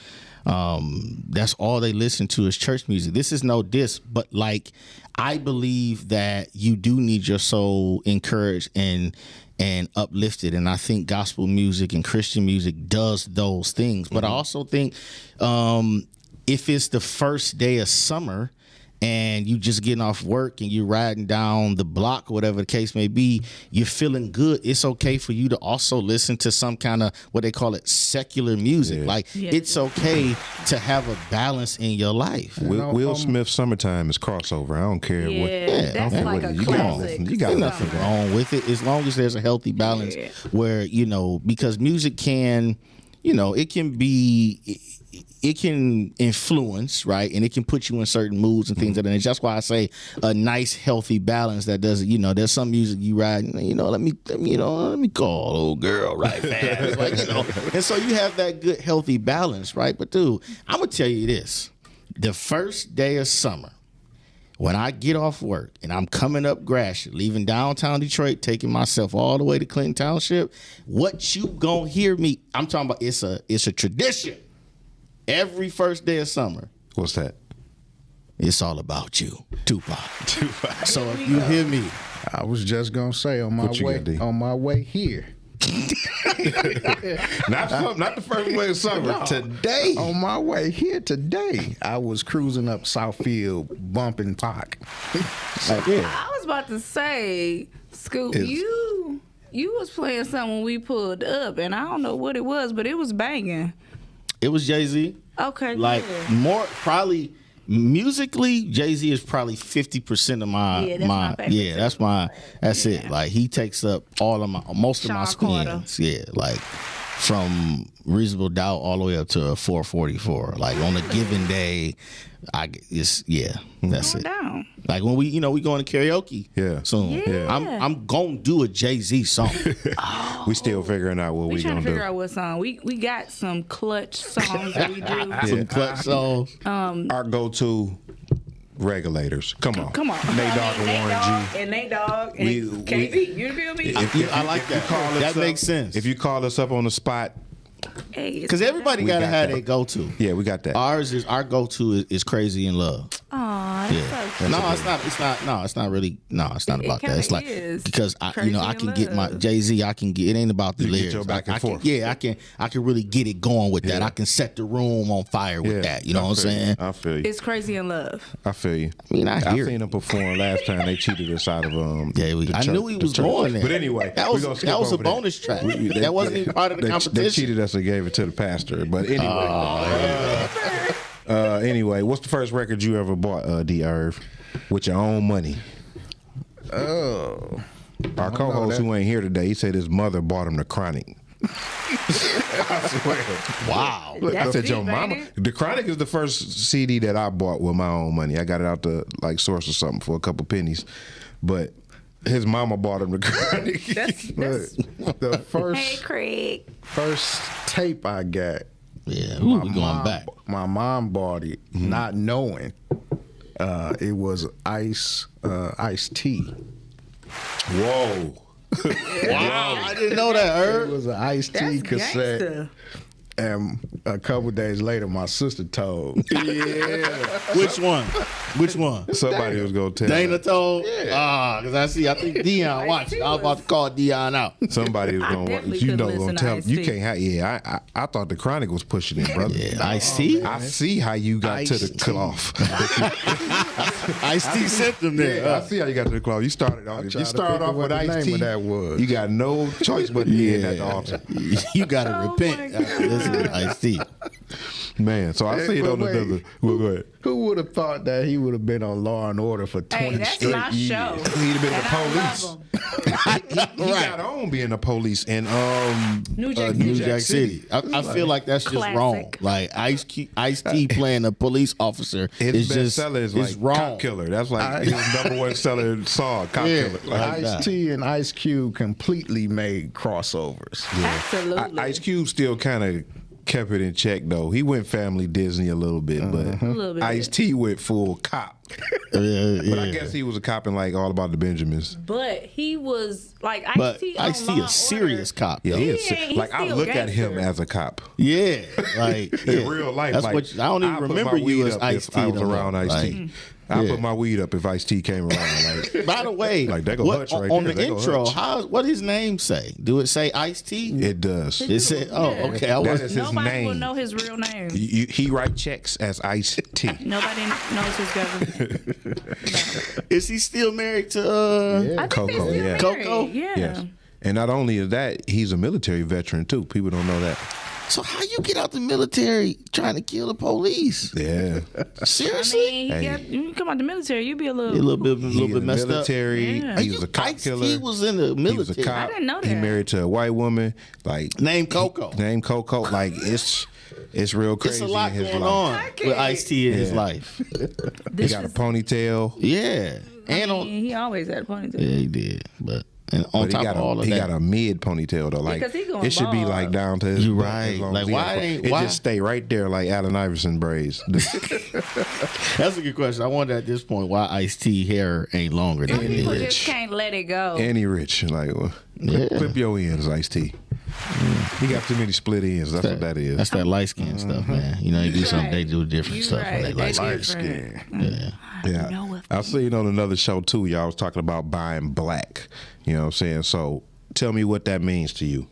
that's all they listen to is church music. This is no diss, but like, I believe that you do need your soul encouraged and uplifted, and I think gospel music and Christian music does those things. But I also think if it's the first day of summer and you just getting off work and you're riding down the block, or whatever the case may be, you're feeling good, it's okay for you to also listen to some kind of what they call it secular music. Yeah. Like, it's okay to have a balance in your life. Will Smith "Summertime" is crossover. I don't care what. That's I don't like care a what you got. classic. You got There's nothing. nothing wrong with it as long as there's a healthy balance where, because music can, it can influence, right? And it can put you in certain moods and things like that. And that's why I say a nice, healthy balance that doesn't, there's some music you ride, let me call old girl right fast. Like, and so you have that good, healthy balance, right? But dude, I'm going to tell you this. The first day of summer, when I get off work and I'm coming up Gratiot, leaving downtown Detroit, taking myself all the way to Clinton Township, what you gonna hear me? I'm talking about it's a tradition. Every first day of summer, What's that? it's all about you, Tupac. So if you hear me, I was just gonna say on my What you got, D? way here. Not the first day of summer. Today. On my way here today, I was cruising up Southfield, bumping Pac. I was about to say, Scoop, you was playing something when we pulled up, and I don't know what it was, but it was banging. it was Jay-Z. Okay, Like, good. more probably musically, Jay-Z is probably 50% of my Yeah, that's my favorite too. That's it. Like, he takes up most of my Sean Carter. spins. Yeah, like from Reasonable Doubt all the way up to 444. Like, on a given day, that's Going it. down. Like, when we going to karaoke soon. Yeah. I'm gonna do a Jay-Z song. We still figuring out what We we trying gonna to figure do. out what song. We got some clutch songs that we do. Some clutch songs. Our go-to regulators. Come on. Nate Dogg and Warren G. And Nate Dogg and We- KB. You feel me? I like that. That makes sense. If you call us up on the spot, Hey, Because everybody gotta got have that. their go-to. yeah, we got that. Our go-to is Crazy in Love. Aw, that's so cute. No, it's not about that. It's like, is. because I Crazy can in get my Love. Jay-Z. I can get it. Ain't about the You get lyrics. your back and forth. I can really get it going with that. Yeah. I can set the room on fire with that. You know what I'm saying? I feel you. It's Crazy in Love. I feel you. I mean, I hear seen it. them perform last time. They cheated us out of Yeah, the I church- knew he the was church. going there. But anyway, that we was gonna skip a over that. bonus track. That wasn't even part of the They competition. cheated us and gave it to the pastor. But anyway, anyway, what's the first record you ever bought, D. Irv, with your own money? Oh, Our co-host who ain't here today, he said his mother bought him the Chronic. I swear. Wow. Look, I That's said, yo, deep, mama. ain't it? The Chronic is the first CD that I bought with my own money. I got it out the like Source or something for a couple pennies. But his mama bought him the Chronic. That's The Hey, Craig. first tape I got, Yeah, we going back. my mom bought it, not knowing it was Ice Tea. Whoa. Wow, I didn't know that, It Erv. was an Ice Tea That's cassette. gangster. And a couple days later, my sister told. Which one? Which one? Somebody was going to tell Dana me. told? Because I think Dion watched it. I was about to call Dion out. Somebody was I going definitely to, you couldn't know, going listen to to tell Ice you T. can't have, yeah, I thought the Chronic was pushing it, brother. Yeah, Ice-T? I see how you got to the Ice-T. cloth. Ice-T sent them there. I see how you got to the cloth. You started off. If tried you to started figure off what with the Ice name of T, that was. you got no choice but to be in at the altar. You got to Oh, repent my after listening to Ice-T. Man, so I see it but on wait. another. Well, go ahead. Who would have thought that he would have been on Law and Order for 20 Hey, that's straight my years? show. He'd have been And the I police. love 'em. He got on being the police in New Jack New City. Jack City. I feel like that's just Classic. wrong. Like Ice-T playing a police officer his is best just seller is it's like wrong. Cop Killer. That's like his number one seller song, Cop Yeah. Killer. Like, Ice T and Ice Cube completely made crossovers. Absolutely. Ice Cube still kind of kept it in check though. He went family Disney a little bit, but little bit. Ice T went full cop. But I guess he was a cop in like All About the Benjamins. But he was like But Ice-T Ice-T a serious cop. Yeah, though. he is. ain't- he's Like I still look at him gangster. as a cop. Yeah, like In real life, That's like, what I don't even put remember my you weed as up Ice if T. I was around Ice T. I yeah. put my weed up if Ice T came around. Like, By the way, Like, they go what, Hutch right on there. the They go intro, Hutch. what his name say? Do it say Ice T? it does. It said, oh, Yeah. okay. I That was is his Nobody name. will know his real name. He write checks as Ice T. Nobody knows his government. Is he still married to? I think Coco, they still yeah. married. Coco? Yeah. Yes. And not only is that, he's a military veteran too. People don't know that. So how you get out the military trying to kill the police? Yeah. I Seriously? mean, Hey. you come out the military, you be a little. A little bit He in the messed up. military. Yeah. He was a cop Ice-T killer. was in the He was a military. cop. I didn't know He that. married to a white woman. Like Named Coco. Named Coco. Like it's real It's crazy a lot in his going life. on with Ice T in his Yeah. life. He This got a is- ponytail. Yeah, and on he always had a ponytail. yeah he did, but and on But top of all of he that, got a mid ponytail though. Like Because he going it should be bald. like down to his You butt right. as long Like, as he why got a- ain't- it why- just stay right there like Allen Iverson braids. that's a good question. I wonder at this point why Ice T hair ain't longer than Some it people is. just can't let it go. And he rich. Like well, Yeah. clip your ends, Ice T. He got too many split ends. That's what that is. That's that light skin stuff, man. You know, you do something, they do different You stuff when they right. light They skin. different. Yeah. Yeah. know if I seen on another show too, y'all was talking about buying black. You know what I'm saying? So tell me what that means to you.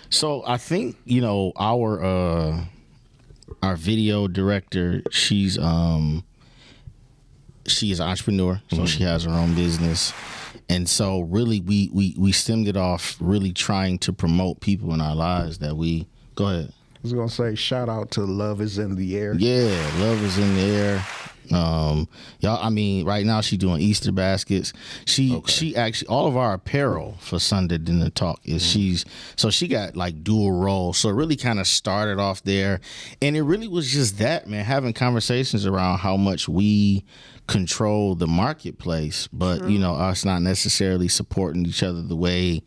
So I think our video director, she is an entrepreneur, so she has her own business, and so really we stemmed it off really trying to promote people in our lives that we go ahead. I was gonna say shout out to Love Is in the Air. Yeah, love is in the air. Y'all, I mean, right now she's doing Easter baskets. She actually all of our apparel for Sunday Dinner Talk is she got like dual roles. So it really kind of started off there, and it really was just that, man, having conversations around how much we control the marketplace, but us not necessarily supporting each other the way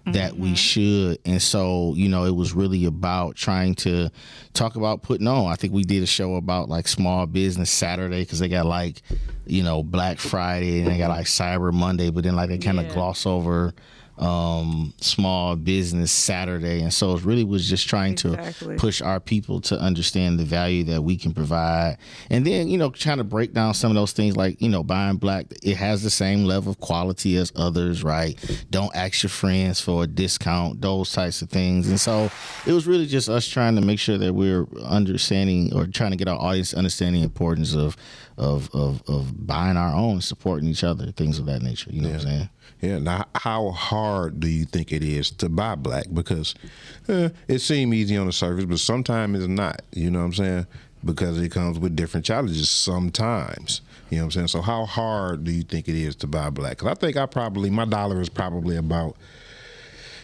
that we should. And so, it was really about trying to talk about putting on. I think we did a show about like small business Saturday because they got like, Black Friday and they got like Cyber Monday, but then like they kind of gloss over small business Saturday. And so it really was just trying Exactly. to push our people to understand the value that we can provide. And then, trying to break down some of those things like, buying black, it has the same level of quality as others, right? Don't ask your friends for a discount, those types of things. And so it was really just us trying to make sure that we're understanding or trying to get our audience to understand the importance of buying our own, supporting each other, things of that nature. You know what I'm saying? Yeah. Now, how hard do you think it is to buy black? Because it seems easy on the surface, but sometimes it's not. You know what I'm saying? because it comes with different challenges sometimes. You know what I'm saying? So how hard do you think it is to buy black? 'Cause I think my dollar is probably about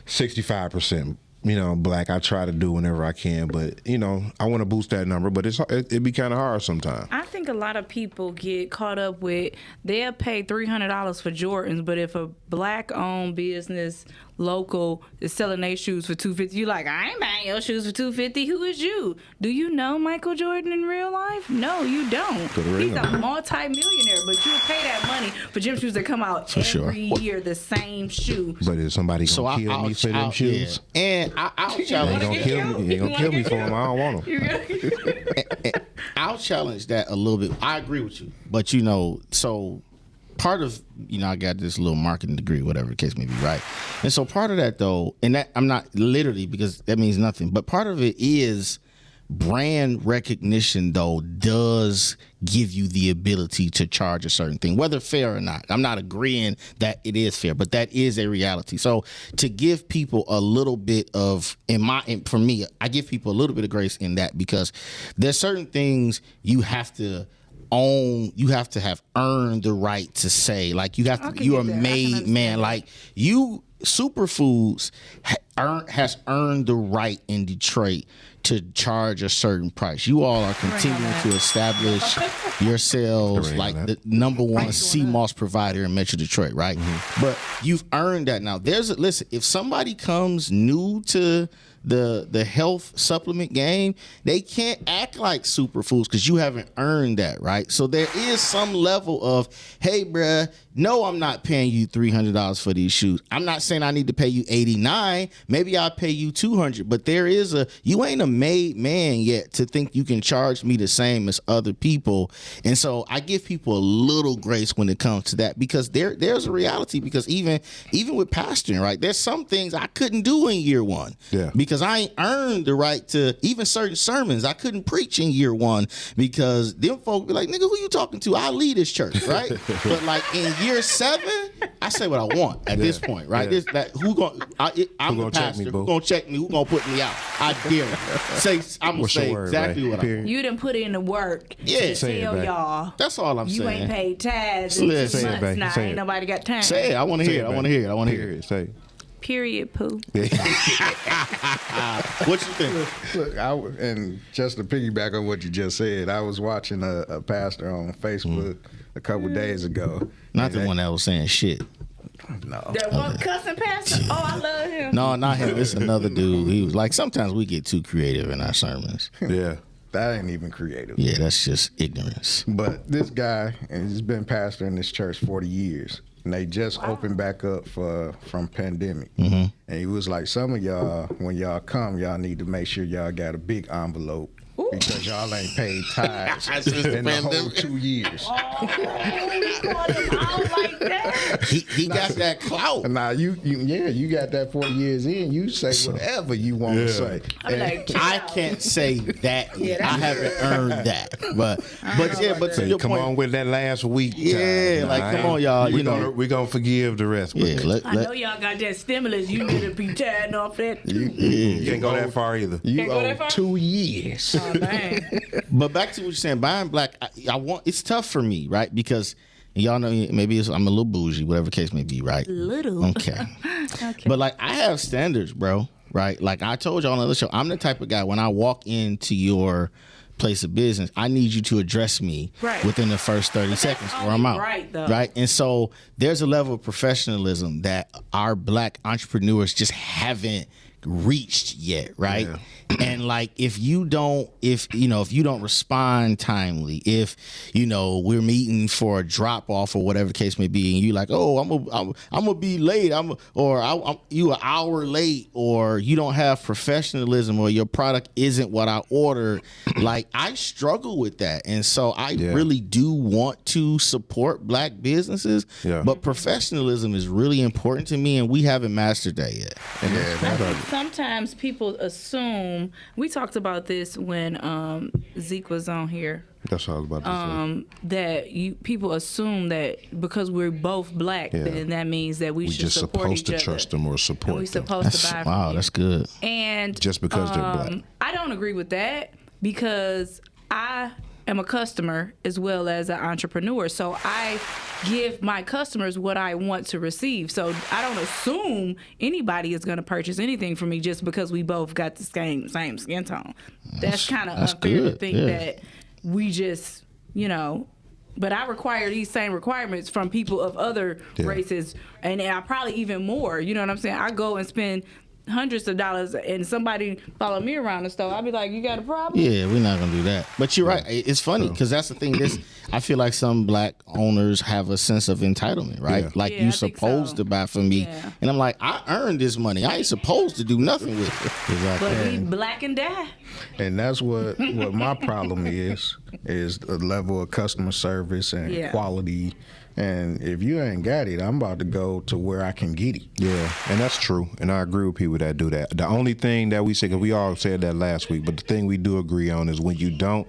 65%. Black. I try to do whenever I can, but I want to boost that number, but it'd be kind of hard sometimes. I think a lot of people get caught up with they'll pay $300 for Jordans, but if a black-owned business local is selling their shoes for $250, you like, I ain't buying your shoes for $250. Who is you? Do you know Michael Jordan in real life? No, you don't. He's a multi-millionaire, but you'll pay that money for gym shoes that come out every year, the same shoe. But is somebody gonna kill me for them shoes? Yeah. And I'll challenge. They gonna kill me for them. I don't want them. I'll challenge that a little bit. I agree with you, but so part of I got this little marketing degree, whatever the case may be, right? And so part of that though, and that I'm not literally because that means nothing, but part of it is brand recognition though does give you the ability to charge a certain thing, whether fair or not. I'm not agreeing that it is fair, but that is a reality. So to give people a little bit of, for me, I give people a little bit of grace in that because there's certain things you have to own, you have to have earned the right to say, like you have to, you're a made man, like you, Superfoods has earned the right in Detroit to charge a certain price. You all are continuing to establish yourselves like the number one CMOS provider in Metro Detroit, right? Mm-hmm. But you've earned that now. Listen, if somebody comes new to the health supplement game, they can't act like Superfoods because you haven't earned that, right? So there is some level of, hey, bruh, no, I'm not paying you $300 for these shoes. I'm not saying I need to pay you $89. Maybe I'll pay you $200. But there is you ain't a made man yet to think you can charge me the same as other people. And so I give people a little grace when it comes to that because there's a reality. Because even with pastoring, right, there's some things I couldn't do in year one. Yeah. Because I ain't earned the right to even certain sermons I couldn't preach in year one because them folk be like, nigga, who you talking to? I lead this church, right? But like in year 7, I say what I want at this point, right? Yeah. I'm the pastor. Who gonna check me? Who gonna put me out? I dare you. I'm gonna say exactly what I want. You done put in the work. Yeah. To tell y'all. That's all I'm saying. You ain't paid tithes in 6 months now. Ain't nobody got time. Say it. I want to hear it. I want to hear it. I want to hear it. Say it. Period, poo. What you think? Look, and just to piggyback on what you just said, I was watching a pastor on Facebook a couple days ago. Not the one that was saying shit. No. That one cussing pastor? Oh, I love him. No, not him. It's another dude. He was like, sometimes we get too creative in our sermons. Yeah. That ain't even creative. Yeah, that's just ignorance. But this guy, and he's been pastoring this church 40 years. And they just opened back up from pandemic. Mm-hmm. And he was like, some of y'all, when y'all come, y'all need to make sure y'all got a big envelope. Ooh. Because y'all ain't paid tithes in the whole 2 years. Oh, he called him out like that. He got that clout. Now you got that 40 years in. You say whatever you want to say. I can't say that. I haven't earned that. But to your come point, on with that last week. Yeah, come on, y'all. We're gonna forgive the rest. Yeah, I know y'all got that stimulus. You need to be tired off that. You can't go that far either. You owe 2 years. Oh, man. But back to what you're saying, buying black, I want. It's tough for me, right? Because y'all know maybe I'm a little bougie, whatever the case may be, right? Little. Okay. But like I have standards, bro. Right? Like I told y'all on the other show, I'm the type of guy when I walk into your place of business, I need you to address me within the first 30 seconds or I'm out. Right? And so there's a level of professionalism that our black entrepreneurs just haven't reached yet, right? Yeah. And like if you don't respond timely, if we're meeting for a drop off or whatever the case may be, and you like, oh, I'm gonna be late, you an hour late, or you don't have professionalism, or your product isn't what I ordered, like I struggle with that, and so I really do want to support black businesses, but professionalism is really important to me, and we haven't mastered that yet. Sometimes people assume, we talked about this when Zeke was on here. That's what I was about to say. That people assume that because we're both black, then that means that we should support each other. We're just supposed to trust them or support them. We're supposed to buy from Wow, you. That's good. And just because they're black. I don't agree with that because I am a customer as well as an entrepreneur. So I give my customers what I want to receive. So I don't assume anybody is going to purchase anything from me just because we both got the same skin tone. That's kind of unfair to think that we just, but I require these same requirements from people of other races, and I probably even more. You know what I'm saying? I go and spend hundreds of dollars and somebody follow me around the store, I'll be like, you got a problem? Yeah, we're not gonna do that. But you're right. It's funny because that's the thing. I feel like some black owners have a sense of entitlement, right? Yeah. Like you're supposed to buy from me, and I'm like, I earned this money. I ain't supposed to do nothing with it. Exactly. But we black and die. And that's what my problem is the level of customer service and quality. And if you ain't got it, I'm about to go to where I can get it. Yeah, and that's true. And I agree with people that do that. The only thing that we say, because we all said that last week, but the thing we do agree on is when you don't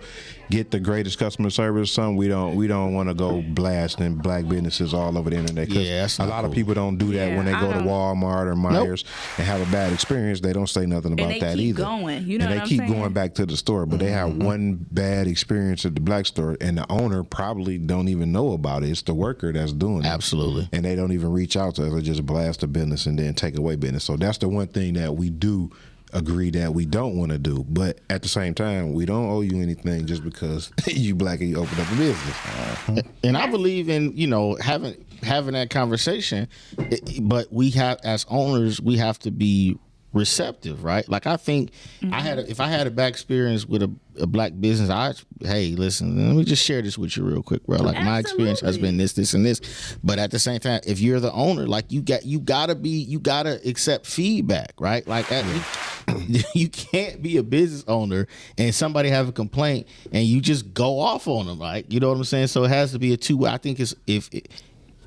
get the greatest customer service, we don't want to go blasting black businesses all over the internet. Cause a lot of people don't do that when they go to Walmart or Myers and have a bad experience. They don't say nothing about that either. Going. And they keep going back to the store, but they have one bad experience at the black store, and the owner probably don't even know about it. It's the worker that's doing it. Absolutely. And they don't even reach out to us. They just blast the business and then take away business. So that's the one thing that we do agree that we don't want to do. But at the same time, we don't owe you anything just because you black and you open up a business. And I believe in, having that conversation, but we have, as owners, we have to be receptive, right? Like I think if I had a bad experience with a black business, hey, listen, let me just share this with you real quick, bro. Like my experience has been this and this. But at the same time, if you're the owner, like you gotta accept feedback, right? Like you can't be a business owner and somebody have a complaint and you just go off on them, right? You know what I'm saying? So it has to be a two-way. I think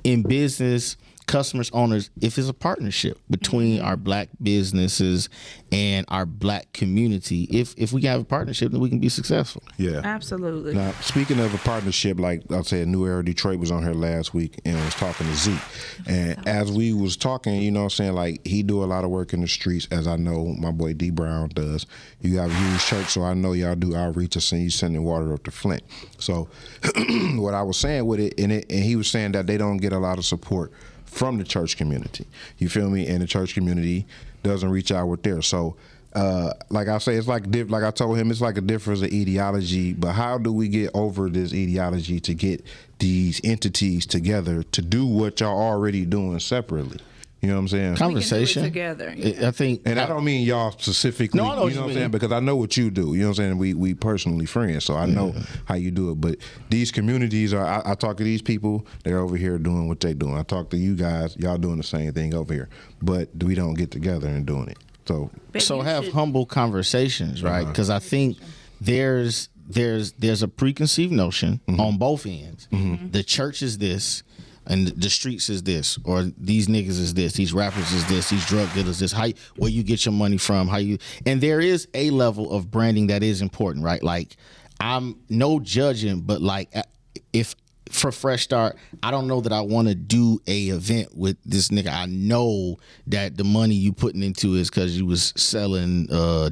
in business, customers, owners, if it's a partnership between our black businesses and our black community, if we can have a partnership, then we can be successful. Yeah, absolutely. Now, speaking of a partnership, like I said, New Era Detroit was on here last week and was talking to Zeke, and as we was talking, like he do a lot of work in the streets, as I know my boy D Brown does. You have a huge church, so I know y'all do outreach and you sending water up to Flint. So what I was saying with it, and he was saying that they don't get a lot of support from the church community. You feel me? And the church community doesn't reach out with theirs. So, like I say, it's like I told him, it's like a difference of ideology. But how do we get over this ideology to get these entities together to do what y'all already doing separately? You know what I'm saying? Conversation together. I think, and I don't mean y'all specifically. No, I know you know what I'm saying, because I know what you do. You know what I'm saying? We personally friends, so I know how you do it. But these communities I talk to these people. They're over here doing what they doing. I talk to you guys. Y'all doing the same thing over here, but we don't get together and doing it. So have humble conversations, right? Because I think there's a preconceived notion on both ends. The church is this, and the streets is this, or these niggas is this, these rappers is this, these drug dealers this. Where you get your money from? And there is a level of branding that is important, right? Like I'm no judging, but like if for Fresh Start, I don't know that I want to do a event with this nigga. I know that the money you putting into is because you was selling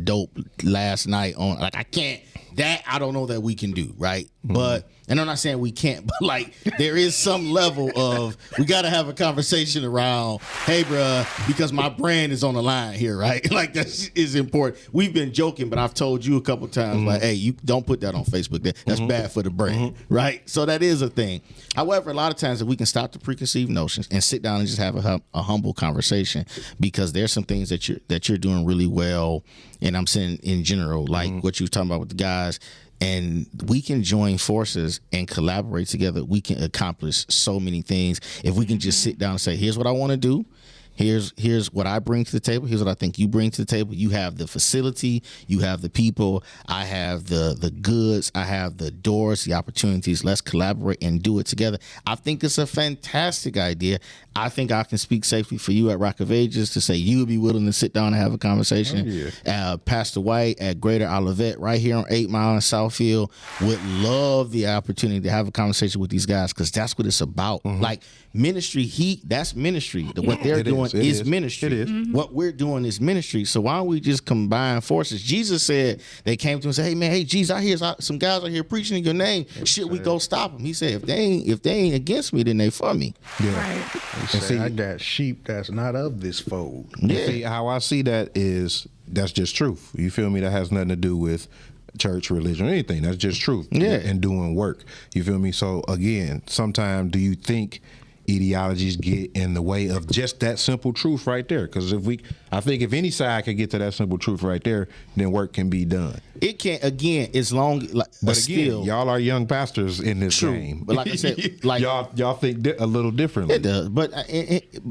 dope last night on. Like I can't. That I don't know that we can do, right? But, and I'm not saying we can't, but like there is some level of, we got to have a conversation around, hey, bruh, because my brand is on the line here, right? Like that is important. We've been joking, but I've told you a couple times, like, hey, you don't put that on Facebook. That's bad for the brand, right? So that is a thing. However, a lot of times if we can stop the preconceived notions and sit down and just have a humble conversation, because there's some things that you're doing really well, and I'm saying in general, like what you were talking about with the guys, and we can join forces and collaborate together. We can accomplish so many things if we can just sit down and say, here's what I want to do. Here's what I bring to the table. Here's what I think you bring to the table. You have the facility. You have the people. I have the goods. I have the doors, the opportunities. Let's collaborate and do it together. I think it's a fantastic idea. I think I can speak safely for you at Rock of Ages to say you would be willing to sit down and have a conversation. Pastor White at Greater Olivet right here on 8 Mile in Southfield would love the opportunity to have a conversation with these guys, because that's what it's about. Like ministry, that's ministry. What they're doing doing It is is. ministry. It is. What we're doing is ministry. So why don't we just combine forces? Jesus said, they came to him and said, hey man, hey Jesus, I hear some guys out here preaching in your name. Should we go stop them? He said, if they ain't against me, then they for me. Yeah. Right. He said, I got sheep that's not of this fold. Yeah. See, how I see that is that's just truth. You feel me? That has nothing to do with church, religion, or anything. That's just truth. Yeah. And doing work. You feel me? So again, sometimes do you think ideologies get in the way of just that simple truth right there? Because I think if any side can get to that simple truth right there, then work can be done. It can't, again, as long, like, But still, again, y'all are young pastors in this True. game. But like I said, like y'all think a little differently. it does. But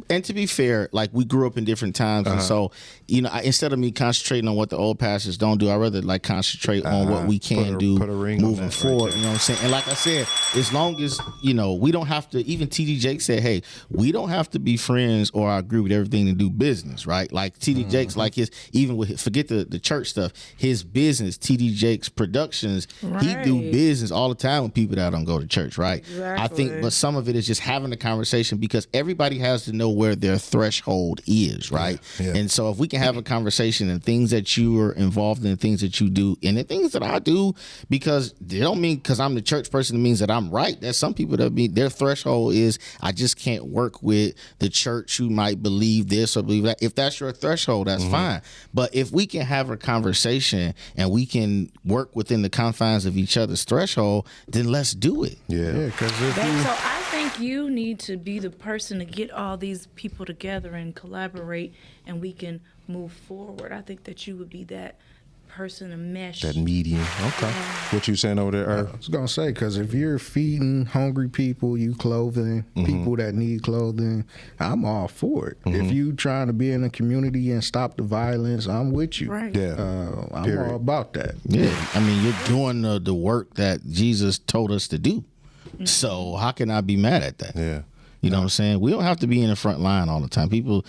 and to be fair, like we grew up in different times, and so instead of me concentrating on what the old pastors don't do, I rather like concentrate on what we can do put a ring on moving that forward. right there. You know what I'm saying? And like I said, as long as we don't have to. Even TD Jakes said, "Hey, we don't have to be friends or agree with everything to do business, right?" Like TD Jakes, like forget the church stuff. His business, TD Jakes Productions, he do Right. business all the time with people that don't go to church, right? I think, Exactly. but some of it is just having a conversation because everybody has to know where their threshold is, right? Yeah. And so if we can have a conversation and things that you are involved in, things that you do, and the things that I do, because they don't mean because I'm the church person, it means that I'm right. There's some people that their threshold is I just can't work with the church who might believe this or believe that. If that's your threshold, that's fine. But if we can have a conversation and we can work within the confines of each other's threshold, then let's do it. Yeah. Yeah, because if So you I think you need to be the person to get all these people together and collaborate, and we can move forward. I think that you would be that person to mesh. That medium. Okay. What you saying over there, Irv? I was gonna say, because if you're feeding hungry people, you clothing people that need clothing, I'm all for it. If you trying to be in a community and stop the violence, I'm with you. Right. Yeah. I'm Period. all about that. Yeah, I mean, you're doing the work that Jesus told us to do. So how can I be mad at that? Yeah. You know what I'm saying? We don't have to be in the front line all the time. People,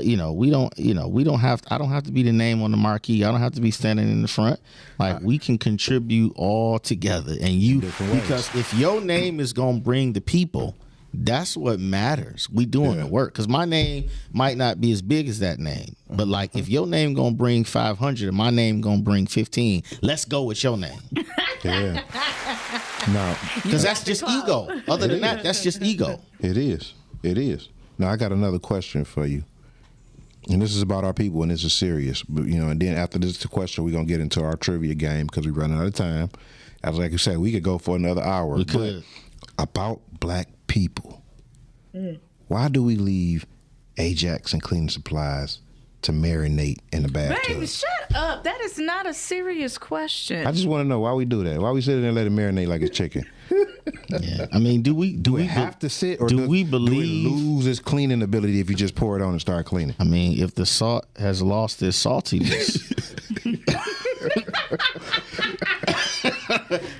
we don't have. I don't have to be the name on the marquee. I don't have to be standing in the front. Like we can contribute all together, and because if your name is gonna bring the people, that's what matters. We doing the work because my name might not be as big as that name, but like if your name gonna bring 500 and my name gonna bring 15, let's go with your name. Yeah. No, Because that's just ego. Other than that, that's just ego. it is. It is. Now I got another question for you, and this is about our people, and this is serious. But and then after this question, we're gonna get into our trivia game because we're running out of time. As like you said, we could go for another hour. We could. But about black people, why do we leave Ajax and cleaning supplies to marinate in the bathtub? Baby, shut up. That is not a serious question. I just want to know why we do that. Why we sit there and let it marinate like it's chicken? Yeah. I mean, do we have to sit, or do we do it believe? lose its cleaning ability if you just pour it on and start cleaning? I mean, if the salt has lost its saltiness.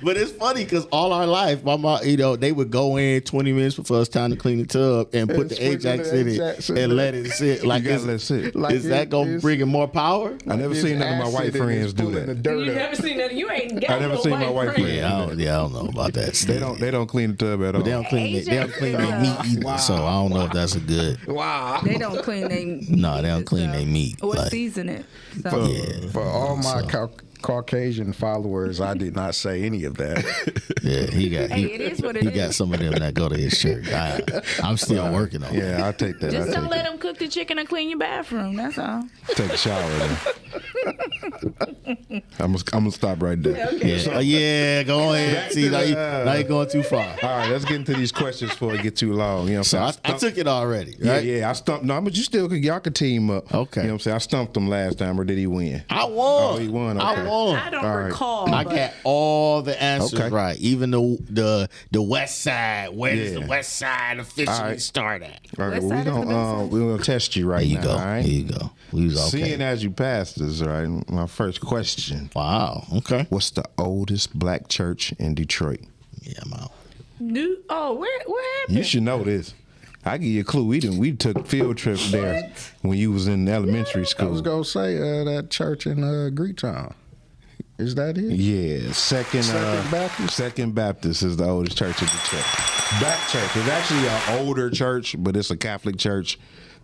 But it's funny because all our life, my mom, they would go in 20 minutes before it's time to clean the tub and put the Ajax in it and let it sit. Like, gotta let it sit. Like is that going to bring it more power? I never seen none of my white friends do that. You never seen that? You ain't got I never no seen my white friend. friend. Yeah, I don't know about that. They don't clean the tub at all. They don't clean their meat either. So I don't know if that's a good. They don't clean their No, they don't clean their meat. Or Like, season it. So. For all my Caucasian followers, I did not say any of that. yeah, Hey, it is what it he is. got some of them that go to his church. I'm still working on it. Yeah, I'll take that. Just I'll don't let them cook the chicken and clean your bathroom. That's all. take a shower then. I'm gonna stop right there. Yeah, go ahead. See, now you're going too far. All right, let's get into these questions before it get too long. You know what So I'm I saying? took it already, Yeah, right? yeah, I stumped. No, but y'all could team up. Okay. You know what I'm saying? I stumped him last time, or did he win? I won. Oh, he won, okay. I won. I don't All right. recall. I but got all the answers Okay. right, even the West Side. Where does Yeah. the West Side officially All right. start at? All right, West well, side is the best side. we're gonna test you right There you now. go. All right. There you go. We was okay. Seeing as you passed this, all right. My first question: Wow. Okay. what's the oldest black church in Detroit? Yeah, I'm out. where happened? You should know this. I give you a clue. We took field trips there when you was in elementary I school. was gonna say that church in Greektown. Is that it? Yeah, Second Baptist? Second Baptist is the oldest church in Detroit. Black church. It's actually an older church, but it's a Catholic church.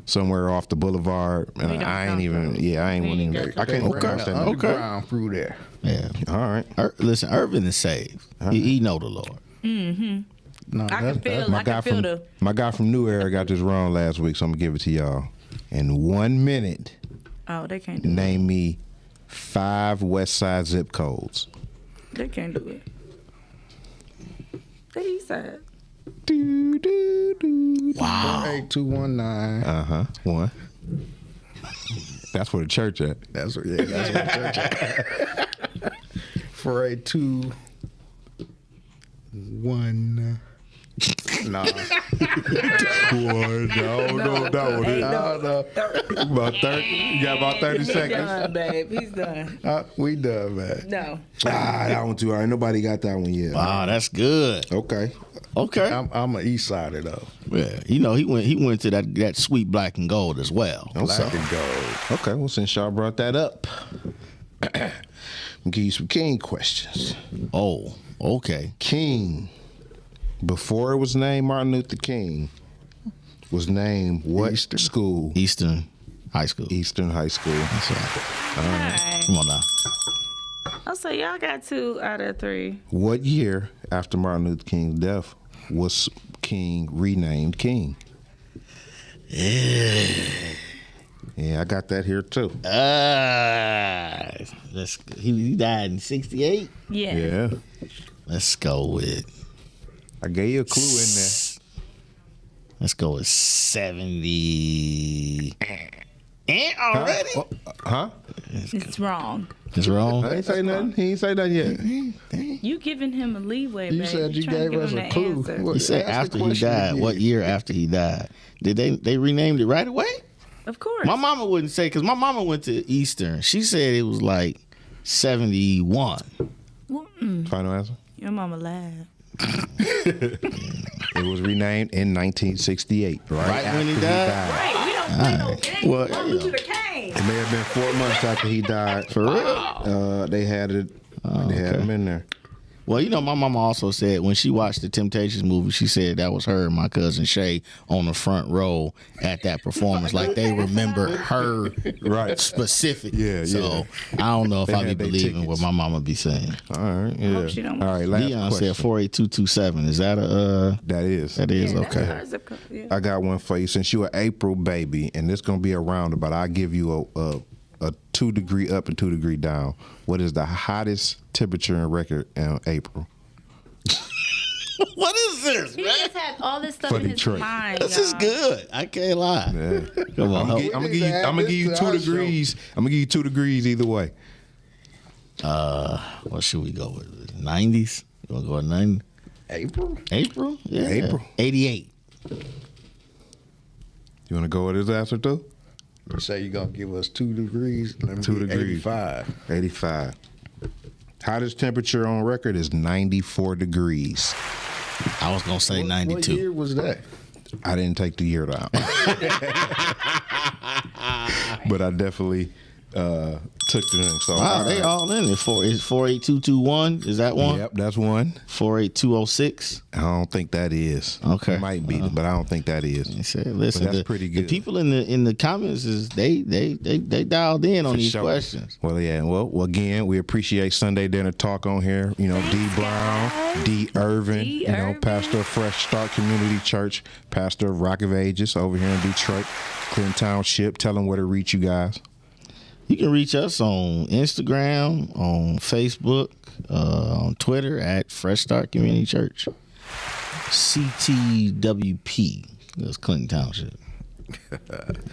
somewhere off the boulevard, and We don't I ain't count even. those. Yeah, I ain't We want ain't even. got I can't even Okay. pronounce that. name. Okay. Underground through there. Yeah. All right. Listen, Ervin is saved. He know the Lord. No, I can feel. I can feel the. My guy from New Era got this wrong last week, so I'm gonna give it to y'all. In 1 minute, Oh, they can't do it. name me 5 West Side zip codes. They can't do it. The east side. Do, do, do. Wow. 48219. 1. That's where the church at. That's what. Yeah, that's what the church at. 48219. Nah. Boy, no. About 30. You got about 30 He's seconds. done, babe. He's done. We done, man. No. That one too. All right, nobody got that one yet. Wow, that's good. Okay. Okay. I'm an East Sider though. Yeah. You know, he went to that sweet black and gold as well. Black and gold. Okay. Well, since y'all brought that up, I'm gonna give you some King questions. Oh, okay. King, before it was named Martin Luther King, was named what Eastern. school? Eastern High School. Eastern High School. That's right. Alright. Come on now. Oh, so y'all got 2 out of 3. What year after Martin Luther King's death was King renamed King? Yeah, I got that here too. He died in 68. Yeah. Yeah. Let's go with. I gave you a clue in there. Let's go with 70. Already? Huh? It's wrong. It's wrong. I ain't say nothing. He ain't say nothing yet. You giving him a leeway, You babe. said you trying to gave give us him a the clue. answer. What- He said ask the after he question died. again. What year after he died? Did they renamed it right away? Of course. My mama wouldn't say, because my mama went to Eastern. She said it was like 71. Final answer? Your mama lied. It was renamed in 1968. Right after when he died? Right. We don't play no games. Well, Welcome to the game. It may have been 4 months after he died. For real? They had it. They had him in there. Well, you know, my mama also said when she watched the Temptations movie, she said that was her and my cousin Shay on the front row at that performance. Like they remember her specifically. Yeah, so yeah. I don't know if They I had be their believing tickets. what my mama be saying. All right. Yeah. hope she don't- All right. Last Dion question. said 48227. Is that That is. that is Yeah, that's okay. our zip code. Yeah. I got one for you. Since you an April baby, and this gonna be a roundabout, I'll give you a 2 degree up and 2 degree down. What is the hottest temperature in record in April? What is this, He man? just had all this stuff For in his Detroit. mind. This is y'all. good. I can't lie. Yeah. Come on. I'm gonna give you 2 degrees. I'm gonna give you 2 degrees either way. What should we go with? 90s? You want to go with 90? April? April? Yeah. April. 88. You want to go with his answer too? You say you're gonna give us 2 degrees. Let me 2 get degrees. 85. 85. Hottest temperature on record is 94 degrees. I was going to say What 92. year was that? I didn't take the year down. But I definitely took the name. So Wow, they all in it. Is 48221? Is that one? Yep, that's one. 48206. I don't think that is. Okay. It might be, but I don't think that is. They said, listen, But that's the, pretty the good. people in the comments is they dialed in on For these sure. questions. Well, yeah. Well, again, we appreciate Sunday Dinner Talk on here. You know, D. Brown, D. Ervin, D. you know, Ervin. pastor of Fresh Start Community Church, pastor of Rock of Ages over here in Detroit, Clinton Township. Tell them where to reach you guys. You can reach us on Instagram, on Facebook, on Twitter at Fresh Start Community Church. CTWP. That's Clinton Township.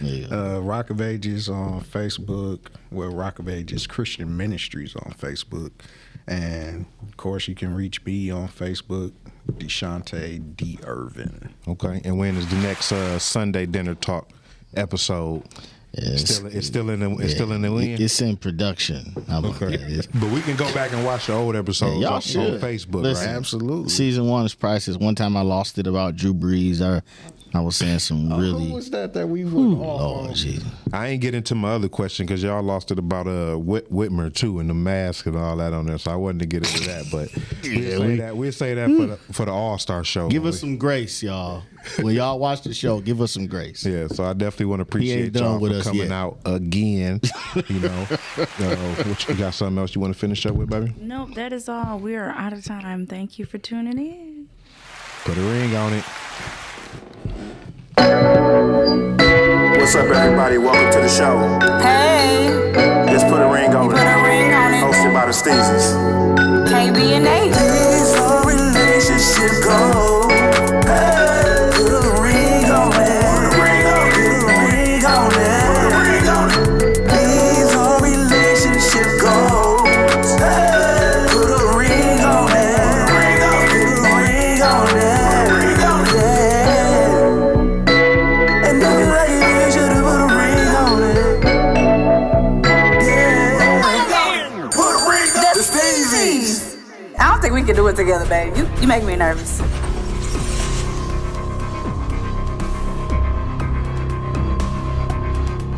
Yeah. Rock of Ages on Facebook. Well, Rock of Ages Christian Ministries on Facebook. And, of course, you can reach me on Facebook, Deshante D. Ervin. Okay. And when is the next Sunday Dinner Talk episode? It's still in the wind. It's in production. How about that? It's- But we can go back and watch the old episodes Yeah, y'all on should. Facebook, Listen, right? Absolutely. Season 1 is priceless. One time I lost it about Drew Brees. I was saying some really. Who was that we went off Lord on? Jesus. I ain't get into my other question because y'all lost it about Whitmer too and the mask and all that on there, so I wasn't to get into that. But we'll say that for the All-Star show. Give us some grace, y'all. When y'all watch the show, give us some grace. Yeah, so I definitely want to appreciate done y'all with for us coming yet. out again. You know, what you got something else you want to finish up with, baby? Nope, that is all. We are out of time. Thank you for tuning in. Put a ring on it. What's up, everybody? Welcome to the show. Hey, Just put a ring on put it. a ring on it. Hosted by the Steezys. KB and Nate. These are relationship goals. Hey, put a ring on it. Put a ring on it. Put a ring on it. Put a ring on it. These are relationship goals. Hey, put a ring on it. Put a ring on it. Put a ring on it. Put a ring on it. Yeah. And if you like it, you should put a ring on it. Yeah. Put a ring on it. The Steezys. I don't think we can do it together, babe. You make me nervous.